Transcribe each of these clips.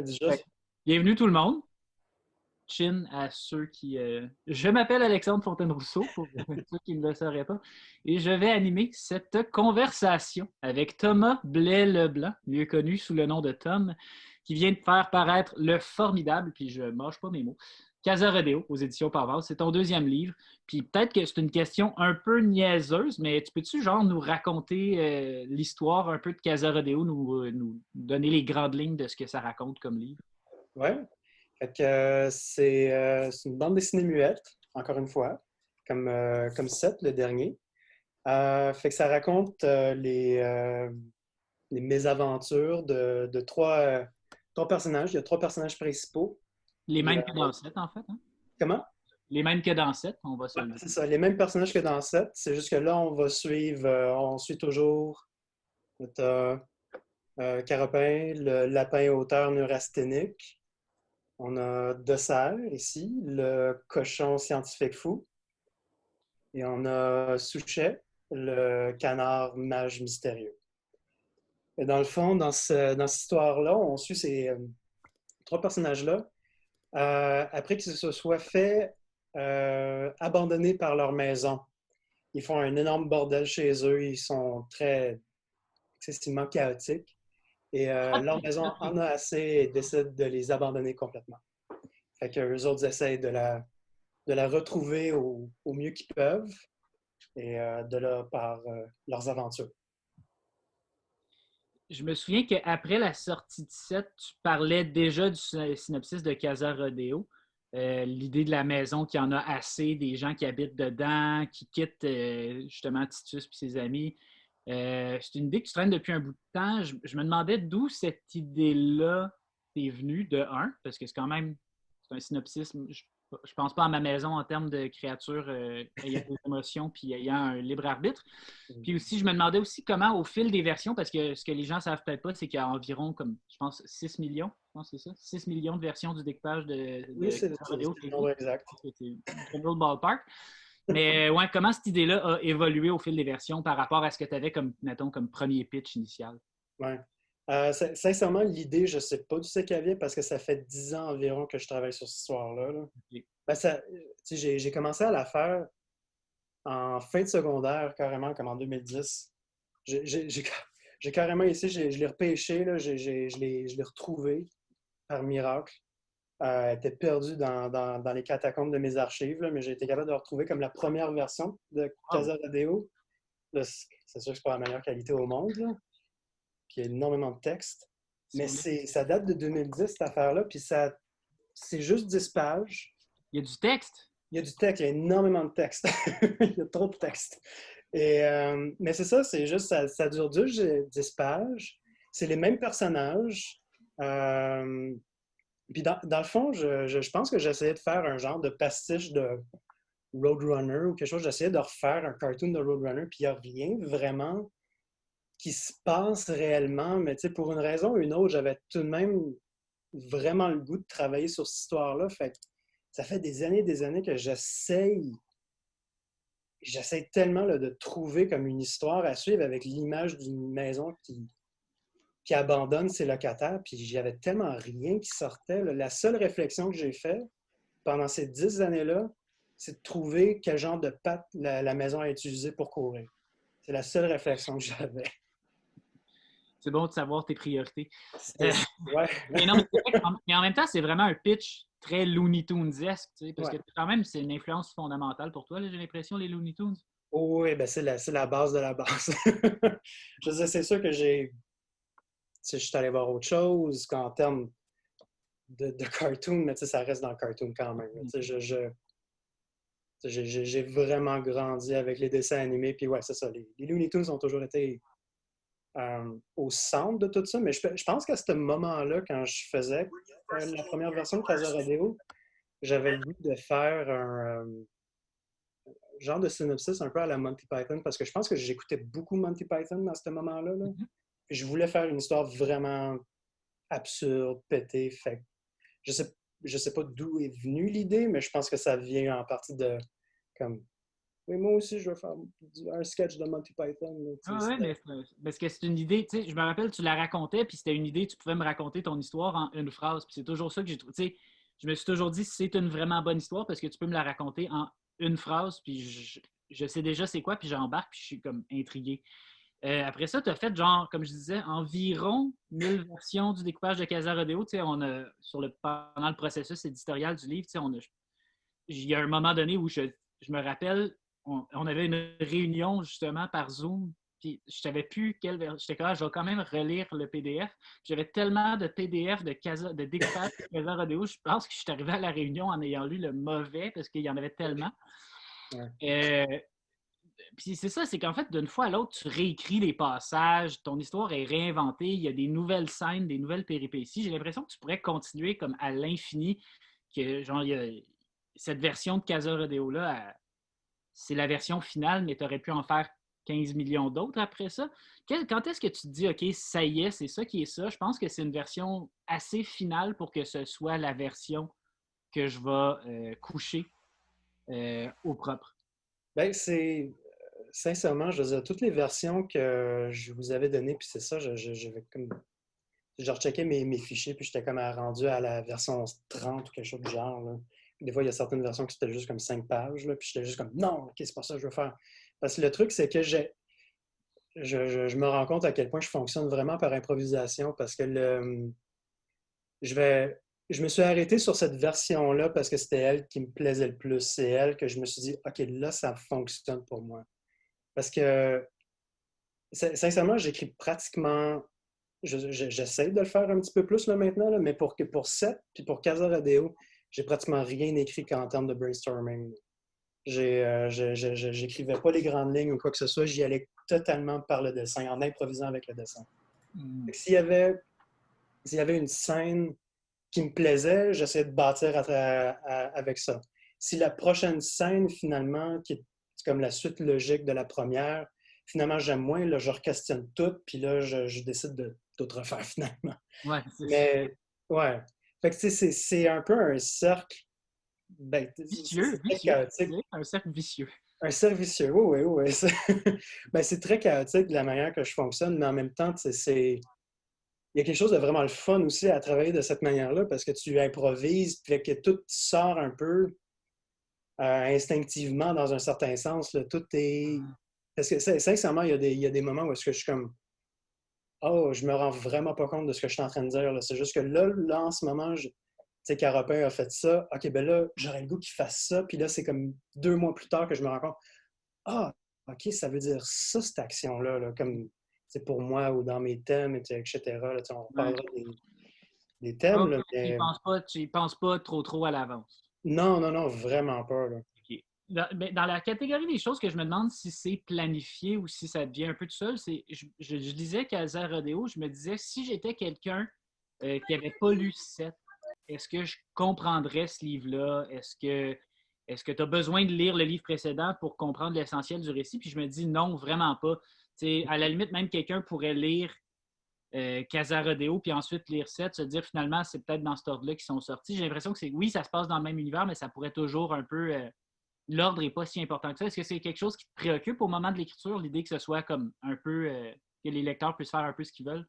Ouais, dis juste. Bienvenue tout le monde. Chin à ceux qui... Je m'appelle Alexandre Fontaine-Rousseau, pour ceux qui ne le sauraient pas, et je vais animer cette conversation avec Thomas Blais-Leblanc, mieux connu sous le nom de Tom, qui vient de faire paraître le formidable, puis je ne mâche pas mes mots, Casa Rodeo aux éditions Parvaz. C'est ton deuxième livre, puis peut-être que c'est une question un peu niaiseuse, mais tu peux-tu genre nous raconter l'histoire un peu de Casa Rodeo, nous donner les grandes lignes de ce que ça raconte comme livre? Ouais. Fait que c'est une bande dessinée muette, encore une fois, comme Seth, le dernier. Fait que ça raconte les mésaventures de trois personnages. Il y a trois personnages principaux. Les Il y mêmes a, que dans 7, en fait. Hein? comment? Les mêmes que dans 7, on va se Ouais, le dire. c'est ça, les mêmes personnages que dans Seth. C'est juste que là, on suit toujours notre Caropin, le lapin auteur neurasthénique. On a Dessert ici, le cochon scientifique fou. Et on a Souchet, le canard mage mystérieux. Et dans le fond, dans cette histoire-là, on suit ces trois personnages-là après qu'ils se soient fait abandonner par leur maison. Ils font un énorme bordel chez eux, ils sont très excessivement chaotiques. Et leur maison en a assez et décide de les abandonner complètement. Fait qu'eux autres essayent de la retrouver au mieux qu'ils peuvent et de là par leurs aventures. Je me souviens qu'après la sortie de 7, tu parlais déjà du synopsis de Casa Rodeo. L'idée de la maison qui en a assez, des gens qui habitent dedans, qui quittent justement Titus et ses amis. C'est une idée que tu traînes depuis un bout de temps. Je me demandais d'où cette idée-là t'est venue, de un, parce que c'est un synopsis. Je pense pas à ma maison en termes de créatures ayant des émotions puis ayant un libre arbitre. Puis aussi, je me demandais aussi comment, au fil des versions, parce que ce que les gens ne savent peut-être pas, c'est qu'il y a environ, comme, je pense, 6 millions, je pense que c'est ça, 6 millions de versions du découpage Oui, de c'est Rodeo le qui nombre existe. exact. C'est general ballpark. Mais ouais, comment cette idée-là a évolué au fil des versions par rapport à ce que tu avais comme, mettons, comme premier pitch initial? Ouais. Sincèrement, l'idée, je ne sais pas d'où c'est qu'elle vient parce que ça fait 10 ans environ que je travaille sur cette histoire-là. Là. Okay. Ben, j'ai commencé à la faire en fin de secondaire, carrément, comme en 2010. J'ai j'ai- j'ai- j'ai carrément ici, je l'ai repêché, là, je l'ai retrouvé par miracle. Elle était perdue dans les catacombes de mes archives, là, mais j'ai été capable de la retrouver comme la première version de Wow. Casa Rodeo. Là, c'est sûr que c'est pas la meilleure qualité au monde, là. Puis il y a énormément de textes. Si Mais vous voulez. ça date de 2010, cette affaire-là, puis c'est juste 10 pages. Il y a du texte. Il y a du texte, il y a énormément de texte. Il y a trop de texte. Mais c'est ça, c'est juste, ça dure juste 10 pages. C'est les mêmes personnages. Euh, Puis dans le fond, je pense que j'essayais de faire un genre de pastiche de Roadrunner ou quelque chose. J'essayais de refaire un cartoon de Roadrunner, puis il n'y a rien vraiment qui se passe réellement. Mais tu sais, pour une raison ou une autre, j'avais tout de même vraiment le goût de travailler sur cette histoire-là. Fait que ça fait des années que j'essaie tellement là, de trouver comme une histoire à suivre avec l'image d'une maison qui abandonne ses locataires, puis j'avais tellement rien qui sortait. Là. La seule réflexion que j'ai faite pendant ces 10 années-là, c'est de trouver quel genre de patte la maison a utilisé pour courir. C'est la seule réflexion que j'avais. C'est bon de savoir tes priorités. C'est, ouais, Mais non, mais en même temps, c'est vraiment un pitch très Looney Tunes-esque, tu sais, parce ouais. que quand même, c'est une influence fondamentale pour toi, là, j'ai l'impression, les Looney Tunes. Oh, oui, ben c'est la base de la base. Je veux dire, c'est sûr que je suis allé voir autre chose qu'en termes de cartoon, mais ça reste dans le cartoon quand même. J'ai vraiment grandi avec les dessins animés, puis ouais, c'est ça. Les Looney Tunes ont toujours été au centre de tout ça, mais je pense qu'à ce moment-là, quand je faisais la première version de Casa Rodeo, j'avais le goût de faire un genre de synopsis un peu à la Monty Python, parce que je pense que j'écoutais beaucoup Monty Python dans ce moment-là. Là. Mhm. Puis je voulais faire une histoire vraiment absurde, pétée. Fait que je sais pas d'où est venue l'idée, mais je pense que ça vient en partie de comme Mais moi aussi, je veux faire un sketch de Monty Python. Là, Ah ouais, mais parce que c'est une idée, tu sais, je me rappelle, tu la racontais, puis c'était une idée, tu pouvais me raconter ton histoire en une phrase, puis c'est toujours ça que j'ai trouvé, tu sais, je me suis toujours dit, c'est une vraiment bonne histoire parce que tu peux me la raconter en une phrase, puis je sais déjà c'est quoi, puis j'embarque, puis je suis comme intrigué. Après ça, tu as fait, genre, comme je disais, environ 1000 versions du découpage de Casa Rodeo. Tu sais, pendant le processus éditorial du livre, tu sais, il y a un moment donné où je me rappelle, on avait une réunion justement par Zoom, puis je savais plus quelle version. J'étais comme, je vais quand même relire le PDF. J'avais tellement de PDF de découpage de Casa Rodeo, je pense que je suis arrivé à la réunion en ayant lu le mauvais parce qu'il y en avait tellement. Ouais. Puis c'est ça, c'est qu'en fait, d'une fois à l'autre, tu réécris les passages, ton histoire est réinventée, il y a des nouvelles scènes, des nouvelles péripéties. J'ai l'impression que tu pourrais continuer comme à l'infini, que genre, il y a cette version de Casa Rodeo-là, c'est la version finale, mais tu aurais pu en faire 15 millions d'autres après ça. Quand est-ce que tu te dis, OK, ça y est, c'est ça qui est ça? Je pense que c'est une version assez finale pour que ce soit la version que je vais coucher au propre. Ben, c'est sincèrement, je veux dire, toutes les versions que je vous avais données, puis c'est ça, j'avais comme. Je recheckais mes fichiers, puis j'étais comme rendu à la version 30 ou quelque chose du genre. Là. Des fois, il y a certaines versions qui étaient juste comme 5 pages, là, puis j'étais juste comme non, ok, c'est pas ça que je veux faire. Parce que le truc, c'est que je me rends compte à quel point je fonctionne vraiment par improvisation parce que je vais. Je me suis arrêté sur cette version-là parce que c'était elle qui me plaisait le plus. C'est elle que je me suis dit, OK, là, ça fonctionne pour moi. Parce que, sincèrement, j'écris pratiquement. J'essaie de le faire un petit peu plus là, maintenant, là, mais pour Seth puis pour Casa Rodeo, j'ai pratiquement rien écrit qu'en termes de brainstorming. J'écrivais pas les grandes lignes ou quoi que ce soit, j'y allais totalement par le dessin, en improvisant avec le dessin. Mm. S'il y avait une scène qui me plaisait, j'essayais de bâtir avec ça. Si la prochaine scène, finalement, qui est comme la suite logique de la première, finalement, j'aime moins, là, je re-questionne tout, puis là, je décide de tout refaire finalement. Ouais, c'est ça. Mais, ouais. Fait que, tu sais, c'est un peu un cercle, ben, Vicieux, c'est très vicieux. chaotique. C'est un cercle vicieux. Un cercle vicieux, oui, oui, oui. Ben, c'est très chaotique de la manière que je fonctionne, mais en même temps, tu sais, il y a quelque chose de vraiment le fun aussi à travailler de cette manière-là parce que tu improvises, puis que tout sort un peu instinctivement dans un certain sens. Là. Tout est. Parce que sincèrement, il y a des moments où est-ce que je suis comme oh, je me rends vraiment pas compte de ce que je suis en train de dire. Là. C'est juste que là en ce moment, tu sais, Carapin a fait ça. OK, ben là, j'aurais le goût qu'il fasse ça. Puis là, c'est comme 2 mois plus tard que je me rends compte. Ah, OK, ça veut dire ça, cette action-là, là, comme c'est pour moi ou dans mes thèmes, etc. Là, on Ouais. reparlera des thèmes, OK, là, mais tu y penses pas trop à l'avance. non, non, non, vraiment pas. Là. OK. Dans la catégorie des choses que je me demande si c'est planifié ou si ça devient un peu tout seul, c'est je lisais Casa Rodeo, je me disais si j'étais quelqu'un qui n'avait pas lu 7, est-ce que je comprendrais ce livre-là? Est-ce que tu as besoin de lire le livre précédent pour comprendre l'essentiel du récit? Puis je me dis non, vraiment pas. T'sais, à la limite, même quelqu'un pourrait lire Casa Rodeo, puis ensuite lire 7, se dire finalement, c'est peut-être dans cet ordre-là qu'ils sont sortis. J'ai l'impression que oui, ça se passe dans le même univers, mais ça pourrait toujours un peu. L'ordre n'est pas si important que ça. Est-ce que c'est quelque chose qui te préoccupe au moment de l'écriture, l'idée que ce soit comme un peu. Que les lecteurs puissent faire un peu ce qu'ils veulent?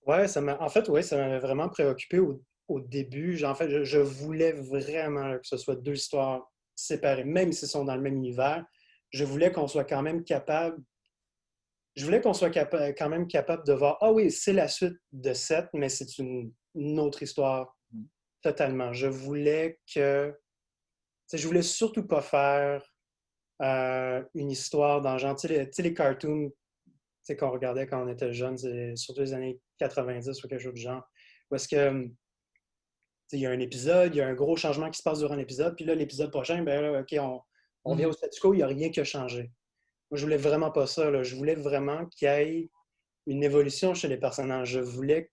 Ouais, en fait, ouais, ça m'avait vraiment préoccupé au début. En fait, je voulais vraiment là, que ce soit deux histoires séparées, même s'ils sont dans le même univers. Je voulais qu'on soit quand même capable. Je voulais qu'on soit quand même capable de voir, ah oui, c'est la suite de 7, mais c'est une autre histoire totalement. Je voulais surtout pas faire une histoire dans genre, tu sais, les cartoons qu'on regardait quand on était jeune, surtout les années 90 ou quelque chose du genre, où est-ce que il y a un épisode, il y a un gros changement qui se passe durant l'épisode, puis là, l'épisode prochain, ben là, OK, on vient au statu quo, il n'y a rien qui a changé. Moi, je voulais vraiment pas ça. Là. Je voulais vraiment qu'il y ait une évolution chez les personnages. Je voulais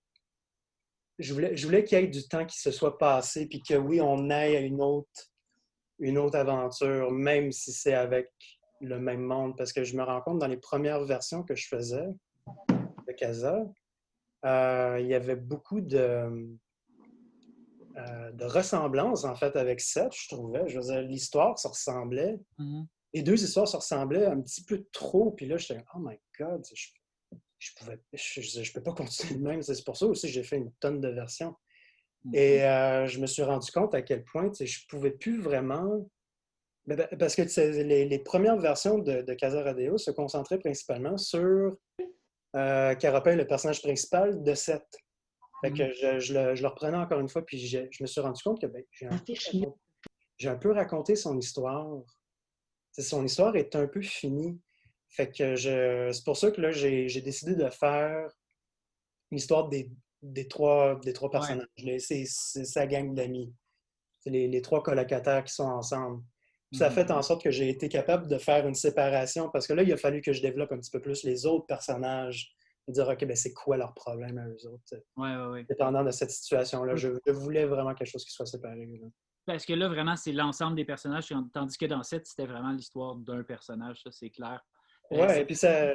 qu'il y ait du temps qui se soit passé, puis que oui, on aille à une autre aventure, même si c'est avec le même monde. Parce que je me rends compte dans les premières versions que je faisais de Casa, il y avait beaucoup de ressemblances, en fait, avec Seth, je trouvais. Je veux dire, l'histoire, ça ressemblait. Mhm. les deux histoires se ressemblaient un petit peu trop. Puis là, j'étais, oh my God, je peux pas continuer de même. C'est pour ça aussi que j'ai fait une tonne de versions. Et je me suis rendu compte à quel point je pouvais plus vraiment. Parce que les premières versions de Casa Rodeo se concentraient principalement sur Carapace, le personnage principal de Seth. Fait que je le reprenais encore une fois, puis je me suis rendu compte que j'ai un peu raconté son histoire. Son histoire est un peu finie. Fait que c'est pour ça que là, j'ai décidé de faire l'histoire des trois Ouais. personnages. C'est sa gang d'amis. C'est les trois colocataires qui sont ensemble. Puis ça a fait en sorte que j'ai été capable de faire une séparation parce que là, il a fallu que je développe un petit peu plus les autres personnages. De dire, OK, ben c'est quoi leur problème à eux autres, Ouais. dépendant de cette situation-là. Je voulais vraiment quelque chose qui soit séparé. Là. Parce que là, vraiment, c'est l'ensemble des personnages, tandis que dans 7, c'était vraiment l'histoire d'un personnage, ça, c'est clair. Ouais, et puis ça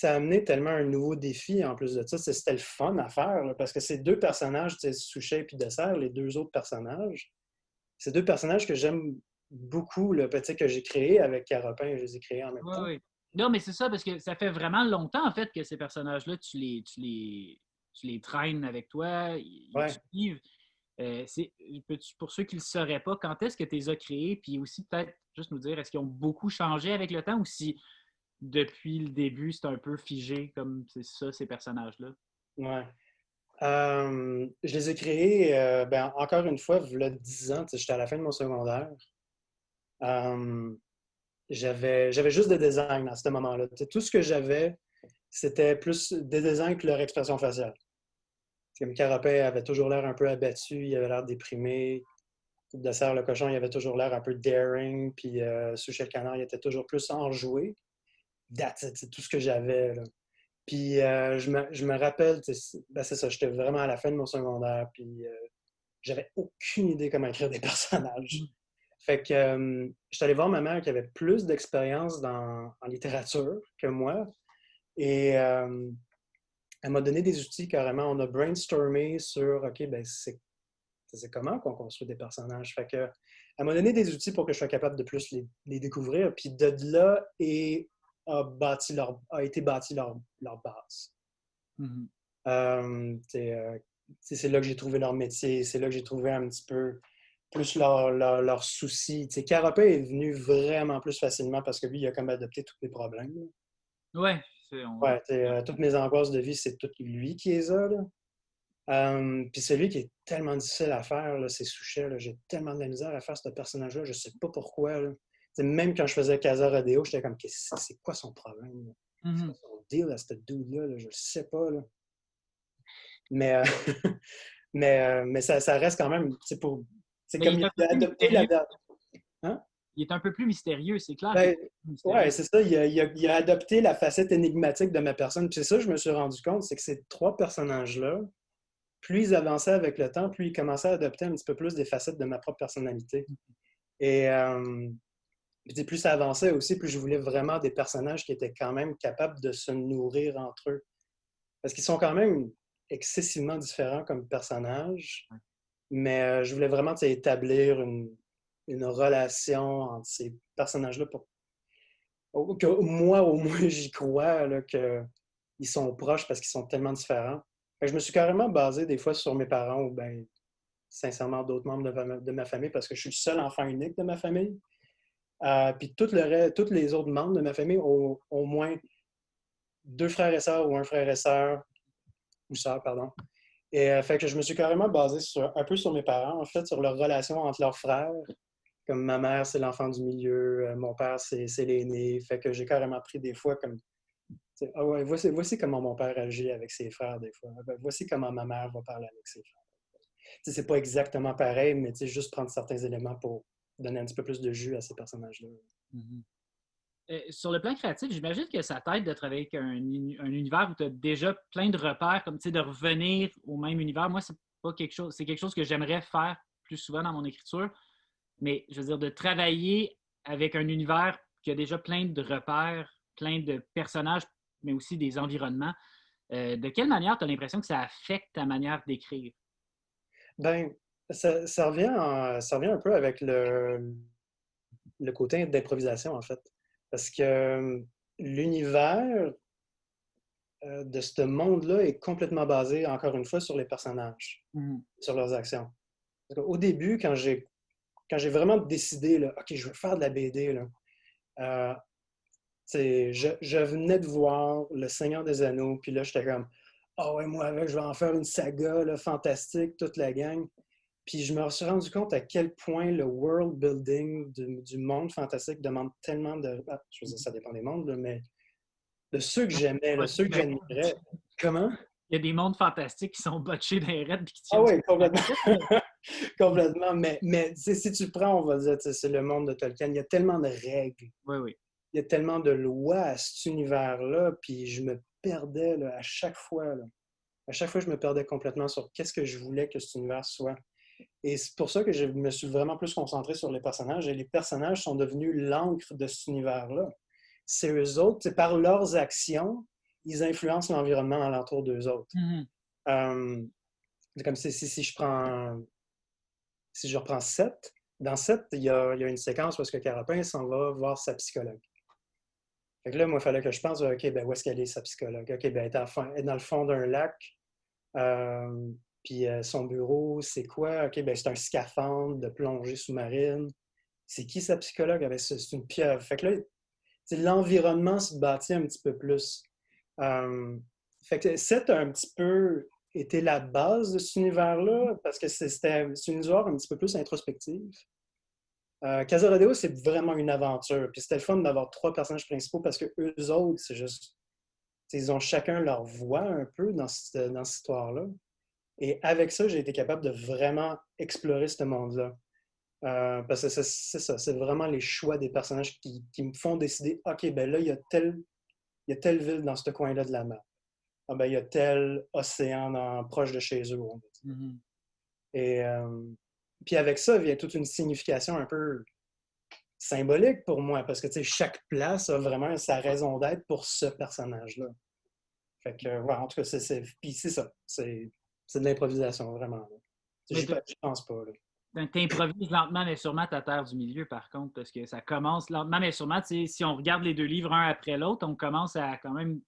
a amené tellement un nouveau défi en plus de ça. C'était le fun à faire là, parce que ces deux personnages, Suchet et Dessert, les deux autres personnages, c'est deux personnages que j'aime beaucoup, le petit que j'ai créé avec Caropin, je les ai créés en même temps. Ouais. Non, mais c'est ça, parce que ça fait vraiment longtemps, en fait, que ces personnages-là, tu les traînes avec toi, ils te Ouais. suivent. Pour ceux qui ne le sauraient pas, quand est-ce que tu les as créés? Puis aussi, peut-être, juste nous dire, est-ce qu'ils ont beaucoup changé avec le temps ou si depuis le début, c'est un peu figé comme c'est ça, ces personnages-là? Ouais. Je les ai créés, encore une fois, il y a 10 ans, j'étais à la fin de mon secondaire. Euh, j'avais juste des designs à ce moment-là. Tout ce que j'avais, c'était plus des designs que leur expression faciale. Comme Carapet avait toujours l'air un peu abattu, il avait l'air déprimé. Dessert le cochon, il avait toujours l'air un peu daring, puis Suchet le canard, il était toujours plus enjoué. C'est tout ce que j'avais. Là. Puis je me rappelle, c'est ça, j'étais vraiment à la fin de mon secondaire, puis j'avais aucune idée comment écrire des personnages. Fait que je suis allé voir ma mère qui avait plus d'expérience en littérature que moi. Et elle m'a donné des outils carrément. On a brainstormé sur OK, ben c'est comment qu'on construit des personnages. Fait que elle m'a donné des outils pour que je sois capable de plus les découvrir. Puis de là a été bâti leur base. Mm-hmm. C'est là que j'ai trouvé leur métier, c'est là que j'ai trouvé un petit peu plus leurs soucis. Carapet est venu vraiment plus facilement parce que lui, il a comme adopté tous mes problèmes. Ouais, Ouais, toutes mes angoisses de vie, c'est tout lui qui les a. Puis celui qui est tellement difficile à faire, c'est Souchet. J'ai tellement de la misère à faire ce personnage-là, je sais pas pourquoi. Là. Même quand je faisais Casa Rodeo, j'étais comme, c'est quoi son problème? C'est quoi son deal à ce dude-là? Là? Je le sais pas. Là. Mais, mais ça reste quand même, c'est Mais comme il a adopté la date. Hein? il est un peu plus mystérieux, c'est clair qu'il est Ben, un peu plus ouais, mystérieux. c'est ça. Il a adopté la facette énigmatique de ma personne. Puis c'est ça que je me suis rendu compte, c'est que ces trois personnages-là, plus ils avançaient avec le temps, plus ils commençaient à adopter un petit peu plus des facettes de ma propre personnalité. Et plus ça avançait aussi, plus je voulais vraiment des personnages qui étaient quand même capables de se nourrir entre eux. Parce qu'ils sont quand même excessivement différents comme personnages. Mais je voulais vraiment établir une relation entre ces personnages-là pour que moi, au moins, j'y crois qu'ils sont proches parce qu'ils sont tellement différents. Fait que je me suis carrément basé des fois sur mes parents ou bien, sincèrement, d'autres membres de ma famille parce que je suis le seul enfant unique de ma famille. Puis tous les autres membres de ma famille ont au moins deux frères et sœurs ou un frère et sœur, ou sœur, pardon. Et fait que je me suis carrément basé un peu sur mes parents, en fait, sur leur relation entre leurs frères. Comme ma mère, c'est l'enfant du milieu, mon père, c'est l'aîné. Fait que j'ai carrément pris des fois comme. Ah ouais, voici comment mon père agit avec ses frères des fois. Ben, voici comment ma mère va parler avec ses frères. C'est pas exactement pareil, mais juste prendre certains éléments pour donner un petit peu plus de jus à ces personnages-là. Mm-hmm. Sur le plan créatif, j'imagine que ça t'aide de travailler avec un univers où tu as déjà plein de repères, comme de revenir au même univers. Moi, c'est quelque chose que j'aimerais faire plus souvent dans mon écriture, mais je veux dire, de travailler avec un univers qui a déjà plein de repères, plein de personnages, mais aussi des environnements. De quelle manière tu as l'impression que ça affecte ta manière d'écrire? Ben, ça revient un peu avec le côté d'improvisation, en fait. Parce que l'univers de ce monde-là est complètement basé, encore une fois, sur les personnages, sur leurs actions. Au début, quand j'ai vraiment décidé, là, OK, je veux faire de la BD, là, je venais de voir Le Seigneur des Anneaux, puis là, j'étais comme, ah ouais, moi, avec, je vais en faire une saga là, fantastique, toute la gang. Puis je me suis rendu compte à quel point le world building du monde fantastique demande tellement de. Ah, je veux dire, ça dépend des mondes, là, mais de ceux que j'aimais, là, ceux que j'admirais. Comment? Il y a des mondes fantastiques qui sont botchés dans les raids et qui Ah tiennent oui, sur la complètement. coupe. Complètement. Mais si tu prends, on va dire, c'est le monde de Tolkien, il y a tellement de règles, Oui, oui. il y a tellement de lois à cet univers-là, puis je me perdais là, à chaque fois. Là. À chaque fois, je me perdais complètement sur qu'est-ce que je voulais que cet univers soit. Et c'est pour ça que je me suis vraiment plus concentré sur les personnages. Et les personnages sont devenus l'encre de cet univers-là. C'est eux autres, c'est par leurs actions, ils influencent l'environnement alentour d'eux autres. C'est comme si je prends, si je reprends 7, dans 7, il y a une séquence où est-ce que Carapin s'en va voir sa psychologue. Fait que là, moi, il fallait que je pense, OK, ben, où est-ce qu'elle est, sa psychologue? OK, ben, elle est dans le fond d'un lac. Puis son bureau, c'est quoi? OK, ben, c'est un scaphandre de plongée sous-marine. C'est qui sa psychologue? Ah, ben, c'est une pieuvre. Fait que là, l'environnement se bâtit un petit peu plus. Fait que c'est un petit peu été la base de cet univers-là, parce que c'est une histoire un petit peu plus introspective. Casa Rodeo, c'est vraiment une aventure. Puis c'était le fun d'avoir 3 personnages principaux parce que eux autres, c'est juste. Ils ont chacun leur voix un peu dans cette histoire-là. Et avec ça, j'ai été capable de vraiment explorer ce monde-là. Parce que c'est ça, c'est vraiment les choix des personnages qui me font décider, OK, ben là, il y a telle ville dans ce coin-là de la map. Ah ben, il y a tel océan proche de chez eux. On va dire. Et puis avec ça vient toute une signification un peu symbolique pour moi, parce que chaque place a vraiment sa raison d'être pour ce personnage-là. Fait que, ouais, en tout cas, puis c'est ça. C'est de l'improvisation, vraiment. Mais Je pense pas. Là. tu improvises lentement mais sûrement ta terre du milieu, par contre, parce que ça commence lentement mais sûrement. Si on regarde les 2 livres un après l'autre, on commence à quand même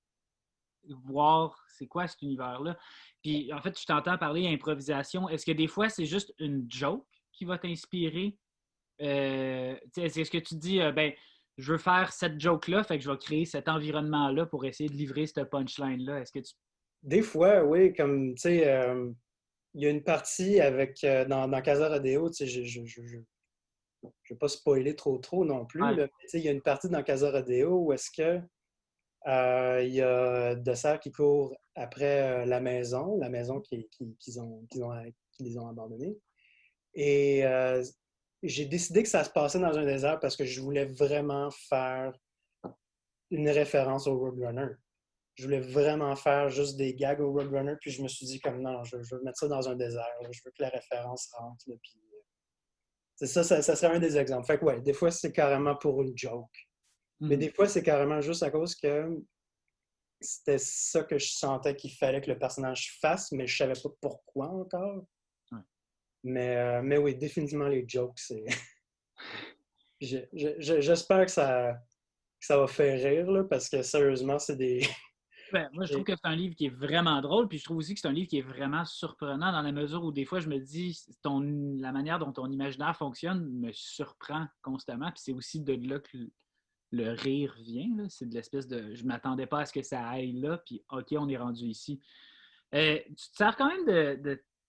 voir c'est quoi cet univers-là. Puis, en fait, je t'entends parler d'improvisation. Est-ce que des fois, c'est juste une joke qui va t'inspirer? Est-ce que tu te dis, ben, je veux faire cette joke-là, fait que je vais créer cet environnement-là pour essayer de livrer cette punchline-là? Est-ce que tu. Des fois, oui, comme, tu sais, il y a une partie avec, dans Casa Rodeo, tu sais, je ne vais pas spoiler trop non plus, Ouais. là, mais, tu sais, il y a une partie dans Casa Rodeo où est-ce que il y a Dessert qui court après la maison qu'ils les ont abandonnée. Et j'ai décidé que ça se passait dans un désert parce que je voulais vraiment faire une référence au Roadrunner. Je voulais vraiment faire juste des gags au Roadrunner, puis je me suis dit comme non, je veux mettre ça dans un désert. Là. Je veux que la référence rentre. Là, puis, c'est ça serait un des exemples. Fait que ouais, des fois c'est carrément pour une joke. Mais des fois c'est carrément juste à cause que c'était ça que je sentais qu'il fallait que le personnage fasse, mais je savais pas pourquoi encore. Ouais. Mais oui, définitivement les jokes, c'est. J'espère que ça va faire rire, là, parce que sérieusement, c'est des. Ben, moi, je trouve que c'est un livre qui est vraiment drôle, puis je trouve aussi que c'est un livre qui est vraiment surprenant dans la mesure où des fois, je me dis, la manière dont ton imaginaire fonctionne me surprend constamment, puis c'est aussi de là que le rire vient. Là. C'est de l'espèce de. Je ne m'attendais pas à ce que ça aille là, puis OK, on est rendu ici. Tu te sers quand même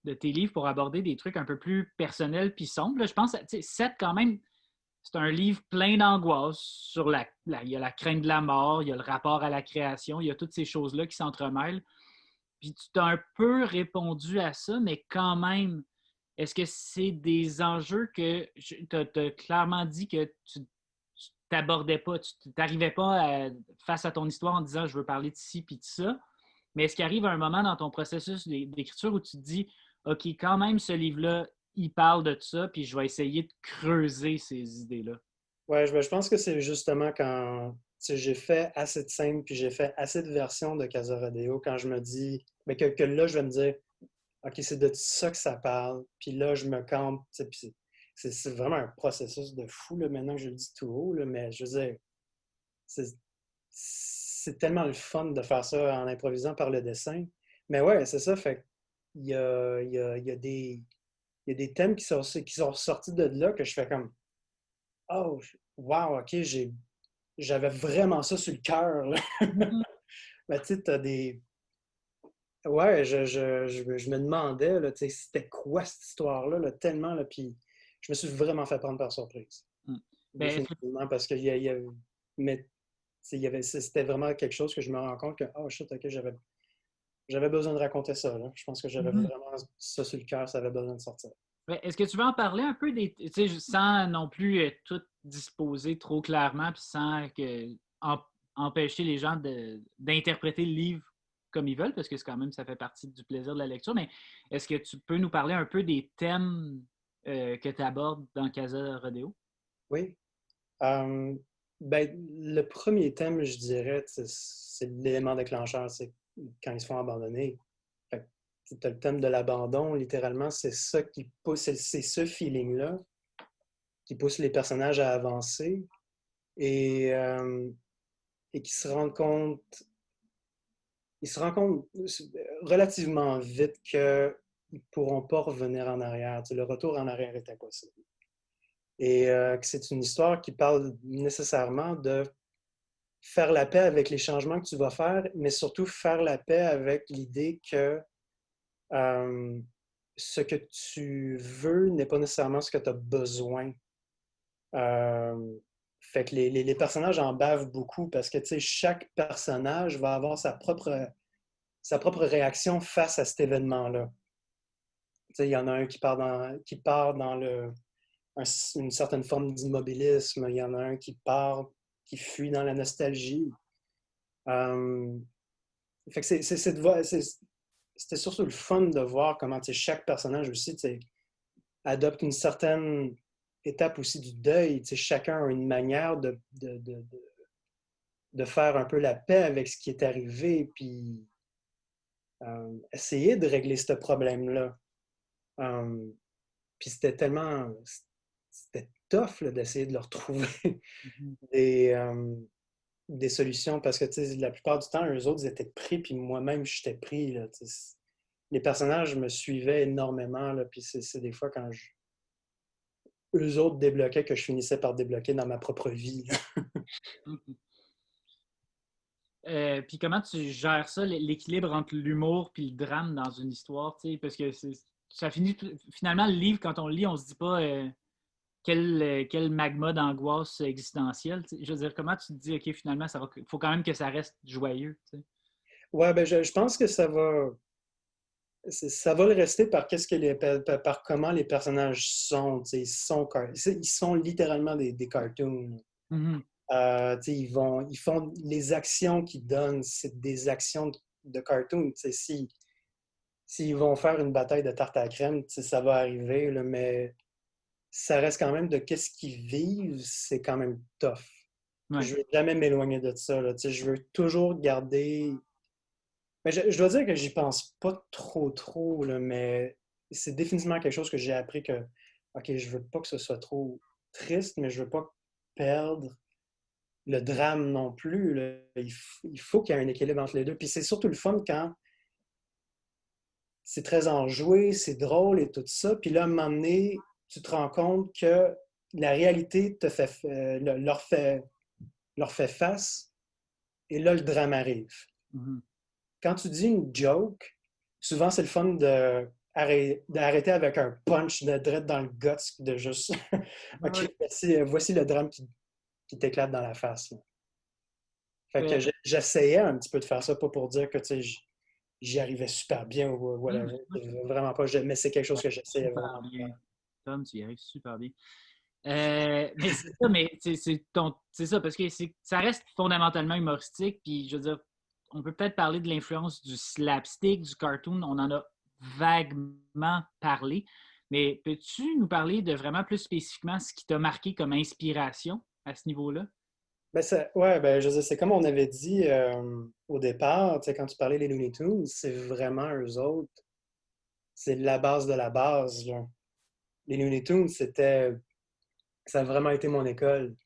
de tes livres pour aborder des trucs un peu plus personnels puis sombres. Là. Je pense, tu sais, 7 quand même, c'est un livre plein d'angoisse sur il y a la crainte de la mort, il y a le rapport à la création, il y a toutes ces choses-là qui s'entremêlent. Puis tu t'as un peu répondu à ça, mais quand même, est-ce que c'est des enjeux que tu as clairement dit que tu t'abordais pas, tu n'arrivais pas face à ton histoire en disant je veux parler de ci puis de ça, mais est-ce qu'il arrive un moment dans ton processus d'écriture où tu te dis OK, quand même, ce livre-là, il parle de ça, puis je vais essayer de creuser ces idées-là. Ouais, je pense que c'est justement quand j'ai fait assez de scènes puis j'ai fait assez de versions de Casa Rodeo quand je me dis mais que là, je vais me dire OK, c'est de ça que ça parle. Puis là, je me campe. Puis c'est vraiment un processus de fou là, maintenant que je le dis tout haut, là, mais je veux dire, c'est tellement le fun de faire ça en improvisant par le dessin. Mais ouais, c'est ça. Fait il y a, il y a, il y a des thèmes qui sont sortis de là que je fais comme oh, wow, ok, j'avais vraiment ça sur le cœur. Là. Mhm. Mais tu sais, t'as des. Ouais, je me demandais, là, tu sais, c'était quoi cette histoire-là, là, tellement, là, puis je me suis vraiment fait prendre par surprise. Mm. Ben, est-ce que Définitivement, parce que mais, tu sais, c'était vraiment quelque chose que je me rends compte que, oh shit, ok, j'avais besoin de raconter ça, là. Je pense que j'avais Mhm. vraiment ça sur le cœur, ça avait besoin de sortir. Ben, est-ce que tu veux en parler un peu des, tu sais, sans non plus tout disposer trop clairement, puis sans empêcher les gens d'interpréter le livre comme ils veulent, parce que c'est quand même, ça fait partie du plaisir de la lecture, mais est-ce que tu peux nous parler un peu des thèmes que tu abordes dans Casa Rodeo? Oui. Euh, ben, le premier thème, je dirais, c'est l'élément déclencheur, c'est quand ils se font abandonner. Fait que t'as le thème de l'abandon, littéralement, c'est ça qui pousse, c'est ce feeling-là qui pousse les personnages à avancer et, euh, et qui se rendent compte, ils se rendent compte relativement vite qu'ils ne pourront pas revenir en arrière. Tu sais, le retour en arrière est impossible. Et que c'est une histoire qui parle nécessairement de faire la paix avec les changements que tu vas faire, mais surtout faire la paix avec l'idée que euh, ce que tu veux n'est pas nécessairement ce que tu as besoin. Euh, fait que les personnages en bavent beaucoup parce que chaque personnage va avoir sa propre réaction face à cet événement-là. Il y en a un qui part dans une certaine forme d'immobilisme, il y en a un qui fuit dans la nostalgie. Euh, fait que c'était surtout le fun de voir comment chaque personnage aussi adopte une certaine étape aussi du deuil. Chacun a une manière de faire un peu la paix avec ce qui est arrivé, puis essayer de régler ce problème-là. Euh, puis c'était tough là, d'essayer de leur trouver Mhm. des, euh, des solutions parce que la plupart du temps, eux autres, ils étaient pris, puis moi-même, j'étais pris. Là, les personnages me suivaient énormément, là, puis c'est des fois quand eux autres débloquaient que je finissais par débloquer dans ma propre vie. Mhm. Puis comment tu gères ça, l'équilibre entre l'humour et le drame dans une histoire, tu sais, parce que ça finit finalement le livre quand on le lit, on se dit pas quel magma d'angoisse existentielle. Tu sais. Je veux dire, comment tu te dis, ok, finalement, faut quand même que ça reste joyeux, tu sais. Ouais, ben je pense que ça va le rester par par comment les personnages sont. Ils sont littéralement des cartoons. Mhm. Ils font les actions qu'ils donnent, c'est des actions de cartoon. S'ils vont faire une bataille de tarte à la crème, ça va arriver, là, mais ça reste quand même de qu'est-ce qu'ils vivent, c'est quand même tough. Ouais. Je ne veux jamais m'éloigner de ça. Là, je veux toujours garder. Mais je dois dire que j'y pense pas trop, là, mais c'est définitivement quelque chose que j'ai appris que, OK, je veux pas que ce soit trop triste, mais je veux pas perdre le drame non plus. Là. Il faut qu'il y ait un équilibre entre les deux. Puis c'est surtout le fun quand c'est très enjoué, c'est drôle et tout ça. Puis là, à un moment donné, tu te rends compte que la réalité leur fait face et là, le drame arrive. Mhm. Quand tu dis une joke, souvent c'est le fun d'arrêter avec un punch de drette dans le guts, de juste Ouais, OK, ouais. voici le drame qui t'éclate dans la face. Là. Fait Euh, que j'essayais un petit peu de faire ça, pas pour dire que j'y arrivais super bien ou hum, whatever. ouais, Vraiment pas, mais c'est quelque chose ouais, que j'essayais super vraiment de bien. faire. Tom, tu y arrives super bien. Mais c'est ça, mais c'est ça, parce que ça reste fondamentalement humoristique, puis je veux dire, on peut peut-être parler de l'influence du slapstick, du cartoon, on en a vaguement parlé, mais peux-tu nous parler de vraiment plus spécifiquement ce qui t'a marqué comme inspiration à ce niveau-là? Ben ouais, ben, je veux dire, c'est comme on avait dit au départ, quand tu parlais des Looney Tunes, c'est vraiment eux autres, c'est la base de la base. Là. Les Looney Tunes, ça a vraiment été mon école.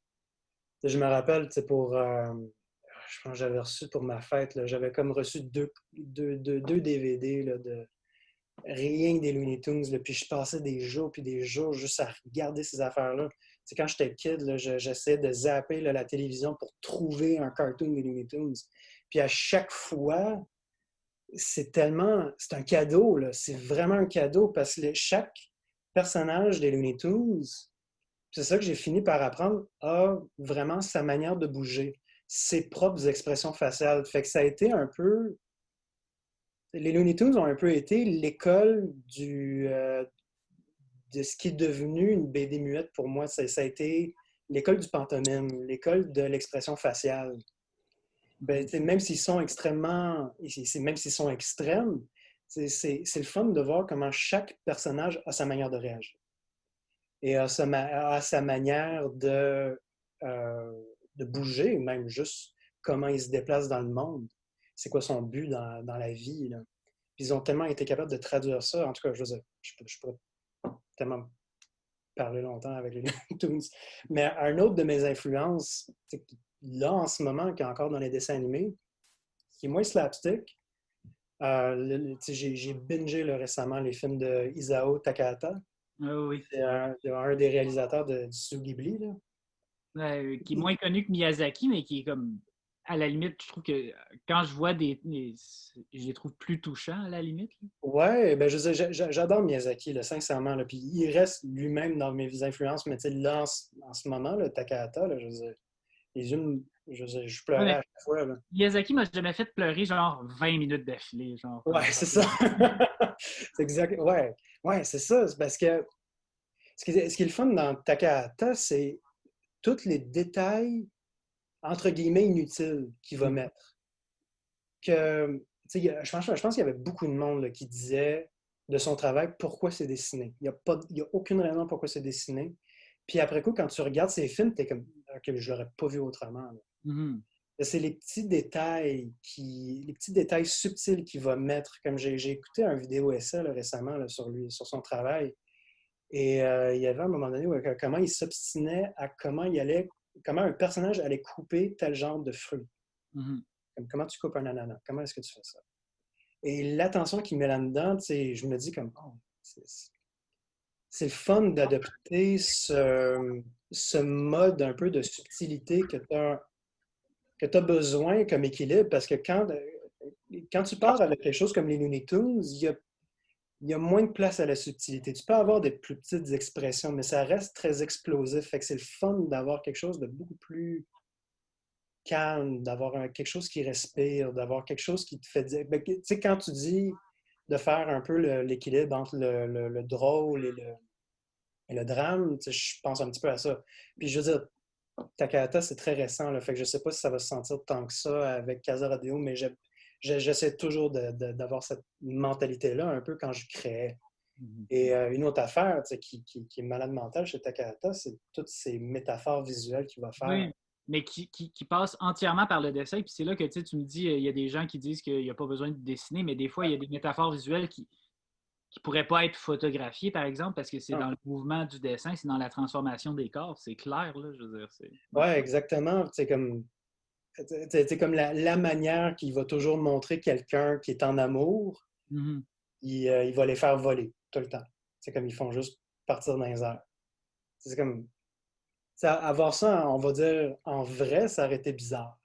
Je me rappelle, pour... je pense que j'avais reçu pour ma fête, là, j'avais comme reçu deux DVD là, de rien que des Looney Tunes. Là, puis je passais des jours puis des jours juste à regarder ces affaires-là. Quand j'étais kid, là, j'essayais de zapper là, la télévision pour trouver un cartoon des Looney Tunes. Puis à chaque fois, c'est un cadeau, là. C'est vraiment un cadeau parce que chaque personnage des Looney Tunes, c'est ça que j'ai fini par apprendre, a vraiment sa manière de bouger, ses propres expressions faciales. Fait que ça a été un peu... Les Looney Tunes ont un peu été l'école de ce qui est devenu une BD muette pour moi. Ça a été l'école du pantomime, l'école de l'expression faciale. Ben, même s'ils sont extrêmement... Même s'ils sont extrêmes, c'est le fun de voir comment chaque personnage a sa manière de réagir et a sa manière de bouger, même juste comment il se déplace dans le monde. C'est quoi son but dans la vie. Là. Puis ils ont tellement été capables de traduire ça. En tout cas, je pourrais tellement parler longtemps avec les Toons. Mais un autre de mes influences, là, en ce moment, qui est encore dans les dessins animés, qui est moins slapstick, j'ai bingé là, récemment les films de Isao Takahata. Ah oui. C'est un des réalisateurs du Studio Ghibli. Là. Qui est moins connu que Miyazaki, mais qui est comme, à la limite, je trouve que quand je vois je les trouve plus touchants, à la limite. Là. Ouais, ben j'adore Miyazaki, là, sincèrement. Là, puis il reste lui-même dans mes influences, mais là, en ce moment, là, Takahata, là, les unes, je Ouais, pleurais mais à chaque fois. Là. Miyazaki m'a jamais fait pleurer genre 20 minutes d'affilée. Genre, Ouais, c'est ça. C'est exact. Ouais, ouais, c'est ça. C'est parce que ce qui est le fun dans Takahata, c'est tous les détails, entre guillemets, inutiles qu'il va mettre. Que, je pense qu'il y avait beaucoup de monde là, qui disait de son travail pourquoi c'est dessiné. Il n'y a aucune raison pourquoi c'est dessiné. Puis après coup, quand tu regardes ces films, tu es comme, OK, je l'aurais pas vu autrement. Mm-hmm. C'est les petits détails subtils qu'il va mettre. Comme j'ai écouté un vidéo essai là, récemment là, sur lui, sur son travail. Et il y avait à un moment donné comment il s'obstinait à comment un personnage allait couper tel genre de fruit. Mm-hmm. Comme comment tu coupes un ananas? Comment est-ce que tu fais ça? Et l'attention qu'il met là-dedans, je me dis comme, oh, c'est le fun d'adopter ce mode un peu de subtilité que tu as besoin comme équilibre, parce que quand tu pars avec quelque chose comme les Looney Tunes, il y a moins de place à la subtilité. Tu peux avoir des plus petites expressions, mais ça reste très explosif. Fait que c'est le fun d'avoir quelque chose de beaucoup plus calme, d'avoir quelque chose qui respire, d'avoir quelque chose qui te fait dire... Ben, tu sais, quand tu dis de faire un peu l'équilibre entre le drôle et le drame, je pense un petit peu à ça. Puis je veux dire, Takahata, c'est très récent, là, fait que je sais pas si ça va se sentir tant que ça avec Casa Radio, mais j'essaie toujours d'avoir cette mentalité-là un peu quand je crée. Mm-hmm. Et une autre affaire qui est malade mentale chez Takahata, c'est toutes ces métaphores visuelles qu'il va faire. Oui, mais qui passe entièrement par le dessin. Puis c'est là que tu me dis, il y a des gens qui disent qu'il n'y a pas besoin de dessiner, mais des fois, il y a des métaphores visuelles qui ne pourraient pas être photographiées, par exemple, parce que c'est Ah. dans le mouvement du dessin, c'est dans la transformation des corps. C'est clair, là, je veux dire. Ouais. Ouais, exactement. C'est comme la manière qu'il va toujours montrer quelqu'un qui est en amour, Mm-hmm. il va les faire voler tout le temps. C'est comme ils font juste partir dans les airs. C'est comme avoir ça, on va dire, en vrai, ça aurait été bizarre.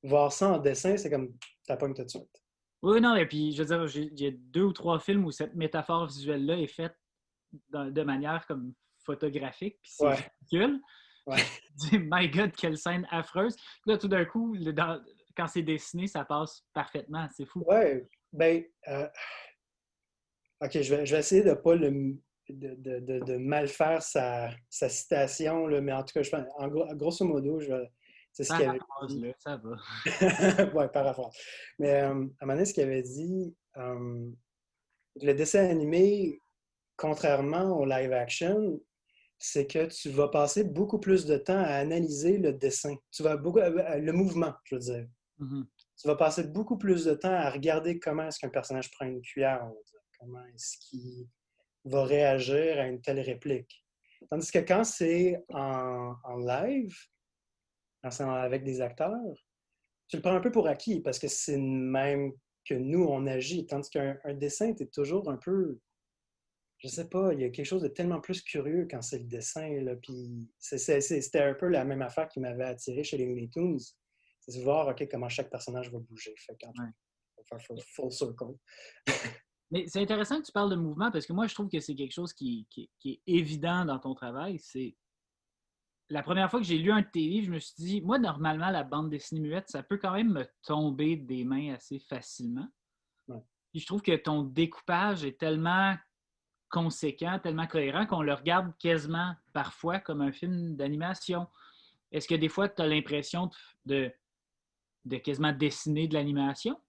Voir ça en dessin, c'est comme t'as pas tout de suite. Oui, non, et puis, je veux dire, il y a 2 ou 3 films où cette métaphore visuelle-là est faite de manière comme photographique, puis c'est Ouais, ridicule. ouais. Tu dis, my God, quelle scène affreuse. Puis là, tout d'un coup, quand c'est dessiné, ça passe parfaitement. C'est fou. Ouais, ben, OK, je vais essayer de pas de mal faire sa citation, là, mais en tout cas, grosso modo, c'est ce qu'il avait dit. Paraphrase-le, ça va. Ouais, paraphrase. Mais à un moment donné, ce qu'il avait dit, le dessin animé, contrairement au live action, c'est que tu vas passer beaucoup plus de temps à analyser le dessin. Le mouvement, je veux dire. Mhm. Tu vas passer beaucoup plus de temps à regarder comment est-ce qu'un personnage prend une cuillère, on va dire. Comment est-ce qu'il va réagir à une telle réplique. Tandis que quand c'est en live, avec des acteurs, tu le prends un peu pour acquis parce que c'est même que nous, on agit. Tandis qu'un dessin, tu es toujours un peu, je sais pas, il y a quelque chose de tellement plus curieux quand c'est le dessin. Là, puis c'était un peu la même affaire qui m'avait attiré chez les Looney Tunes. C'est de voir OK, comment chaque personnage va bouger. Fait quand Ouais. on va faire full circle. Mais c'est intéressant que tu parles de mouvement parce que moi, je trouve que c'est quelque chose qui est évident dans ton travail. C'est la première fois que j'ai lu un de tes livres, je me suis dit, moi, normalement, la bande dessinée muette, ça peut quand même me tomber des mains assez facilement. Ouais. Puis je trouve que ton découpage est tellement conséquent, tellement cohérent qu'on le regarde quasiment parfois comme un film d'animation. Est-ce que des fois, tu as l'impression de quasiment dessiner de l'animation?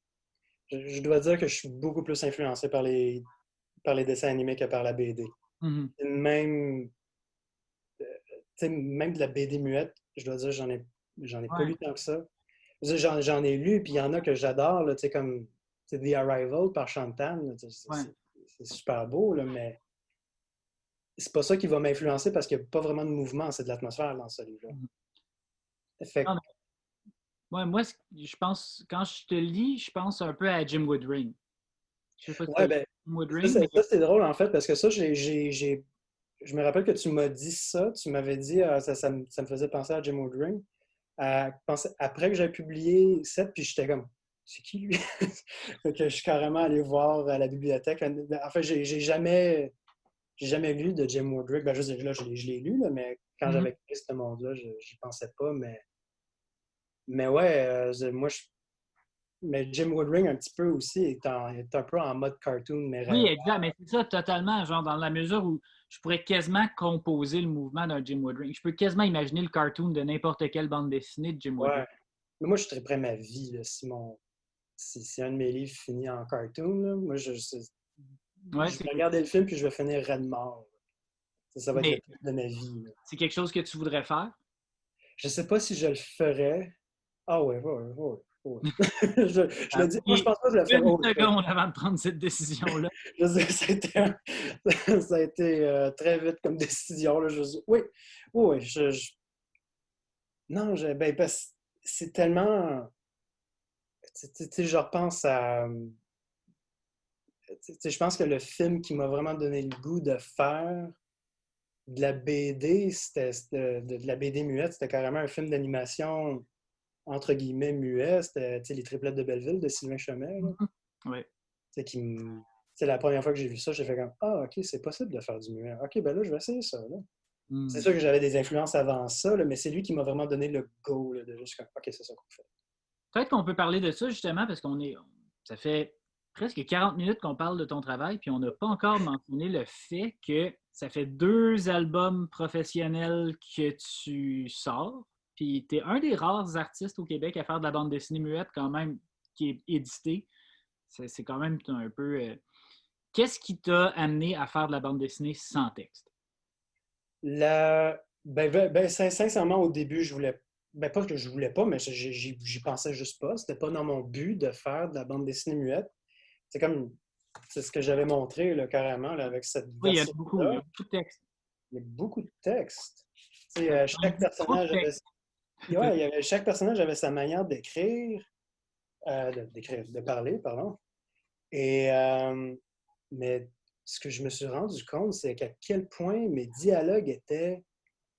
Je dois dire que je suis beaucoup plus influencé par les dessins animés que par la BD. Mhm. Même, même de la BD muette, je dois dire, j'en ai pas Ouais, lu tant que ça. J'en ai lu, puis il y en a que j'adore, là, comme The Arrival par Chantal. Là, ouais. c'est super beau, là, mais c'est pas ça qui va m'influencer parce qu'il n'y a pas vraiment de mouvement, c'est de l'atmosphère dans ce livre-là. Mhm. Fait Non, mais moi, je pense, quand je te lis, je pense un peu à Jim Woodring. Je sais pas si tu as ouais, lu ben, Jim Woodring, mais ça c'est drôle en fait, parce que ça, je me rappelle que tu m'as dit ça, tu m'avais dit, ça me faisait penser à Jim Woodring. Après que j'ai publié 7, puis j'étais comme, c'est qui lui? Fait que je suis carrément allé voir à la bibliothèque. En fait, j'ai jamais lu de Jim Woodrick. Ben, là, je l'ai lu, là, mais quand mhm. j'avais créé ce monde-là, j'y pensais pas. Mais ouais, mais Jim Woodring, un petit peu aussi, est un peu en mode cartoon, mais Oui, rêve. exact. Mais c'est ça, totalement. Genre, dans la mesure où je pourrais quasiment composer le mouvement d'un Jim Woodring. Je peux quasiment imaginer le cartoon de n'importe quelle bande dessinée de Jim Woodring. Ouais. Mais moi, je triperais ma vie, là, si un de mes livres finit en cartoon, là, moi, Ouais, je c'est vais cool. regarder le film puis je vais finir raide mort. Ça va être le Mais truc de ma vie. Là. c'est quelque chose que tu voudrais faire. Je sais pas si je le ferais. Ah ouais, ouais, ouais, ouais. Je le dis, moi, je Et pense pas que je le ferais. une Oh, seconde avant de prendre cette décision-là. je sais, ça a été très vite comme décision. Là. Oui, oui, non, ben, parce que c'est tellement. Je repense à. Je pense que le film qui m'a vraiment donné le goût de faire de la BD, de la BD muette, c'était carrément un film d'animation entre guillemets muet. C'était Les Triplettes de Belleville de Sylvain Chomet. Là, Mhm. Ouais. qui me... C'est la première fois que j'ai vu ça, j'ai fait comme ah, ok, c'est possible de faire du muet. Ok, ben là, je vais essayer ça. Là. C'est Hmm. sûr que j'avais des influences avant ça, là, mais c'est lui qui m'a vraiment donné le go là, de juste comme ok, c'est ça qu'on fait. Peut-être qu'on peut parler de ça justement parce ça fait presque 40 minutes qu'on parle de ton travail, puis on n'a pas encore mentionné le fait que ça fait 2 albums professionnels que tu sors, puis tu es un des rares artistes au Québec à faire de la bande dessinée muette quand même qui est édité. C'est quand même un peu. Qu'est-ce qui t'a amené à faire de la bande dessinée sans texte? Sincèrement, au début, je voulais. Ben, pas que je voulais pas, mais j'y pensais juste pas. C'était pas dans mon but de faire de la bande dessinée muette. C'est comme. C'est ce que j'avais montré là, carrément là, avec cette Oui, il y a version-là. beaucoup de texte. Il y a beaucoup de texte. J'en Chaque dis trop de personnage avait. texte. Ouais, chaque personnage avait sa manière d'écrire, de parler, pardon. Et, mais ce que je me suis rendu compte, c'est qu'à quel point mes dialogues étaient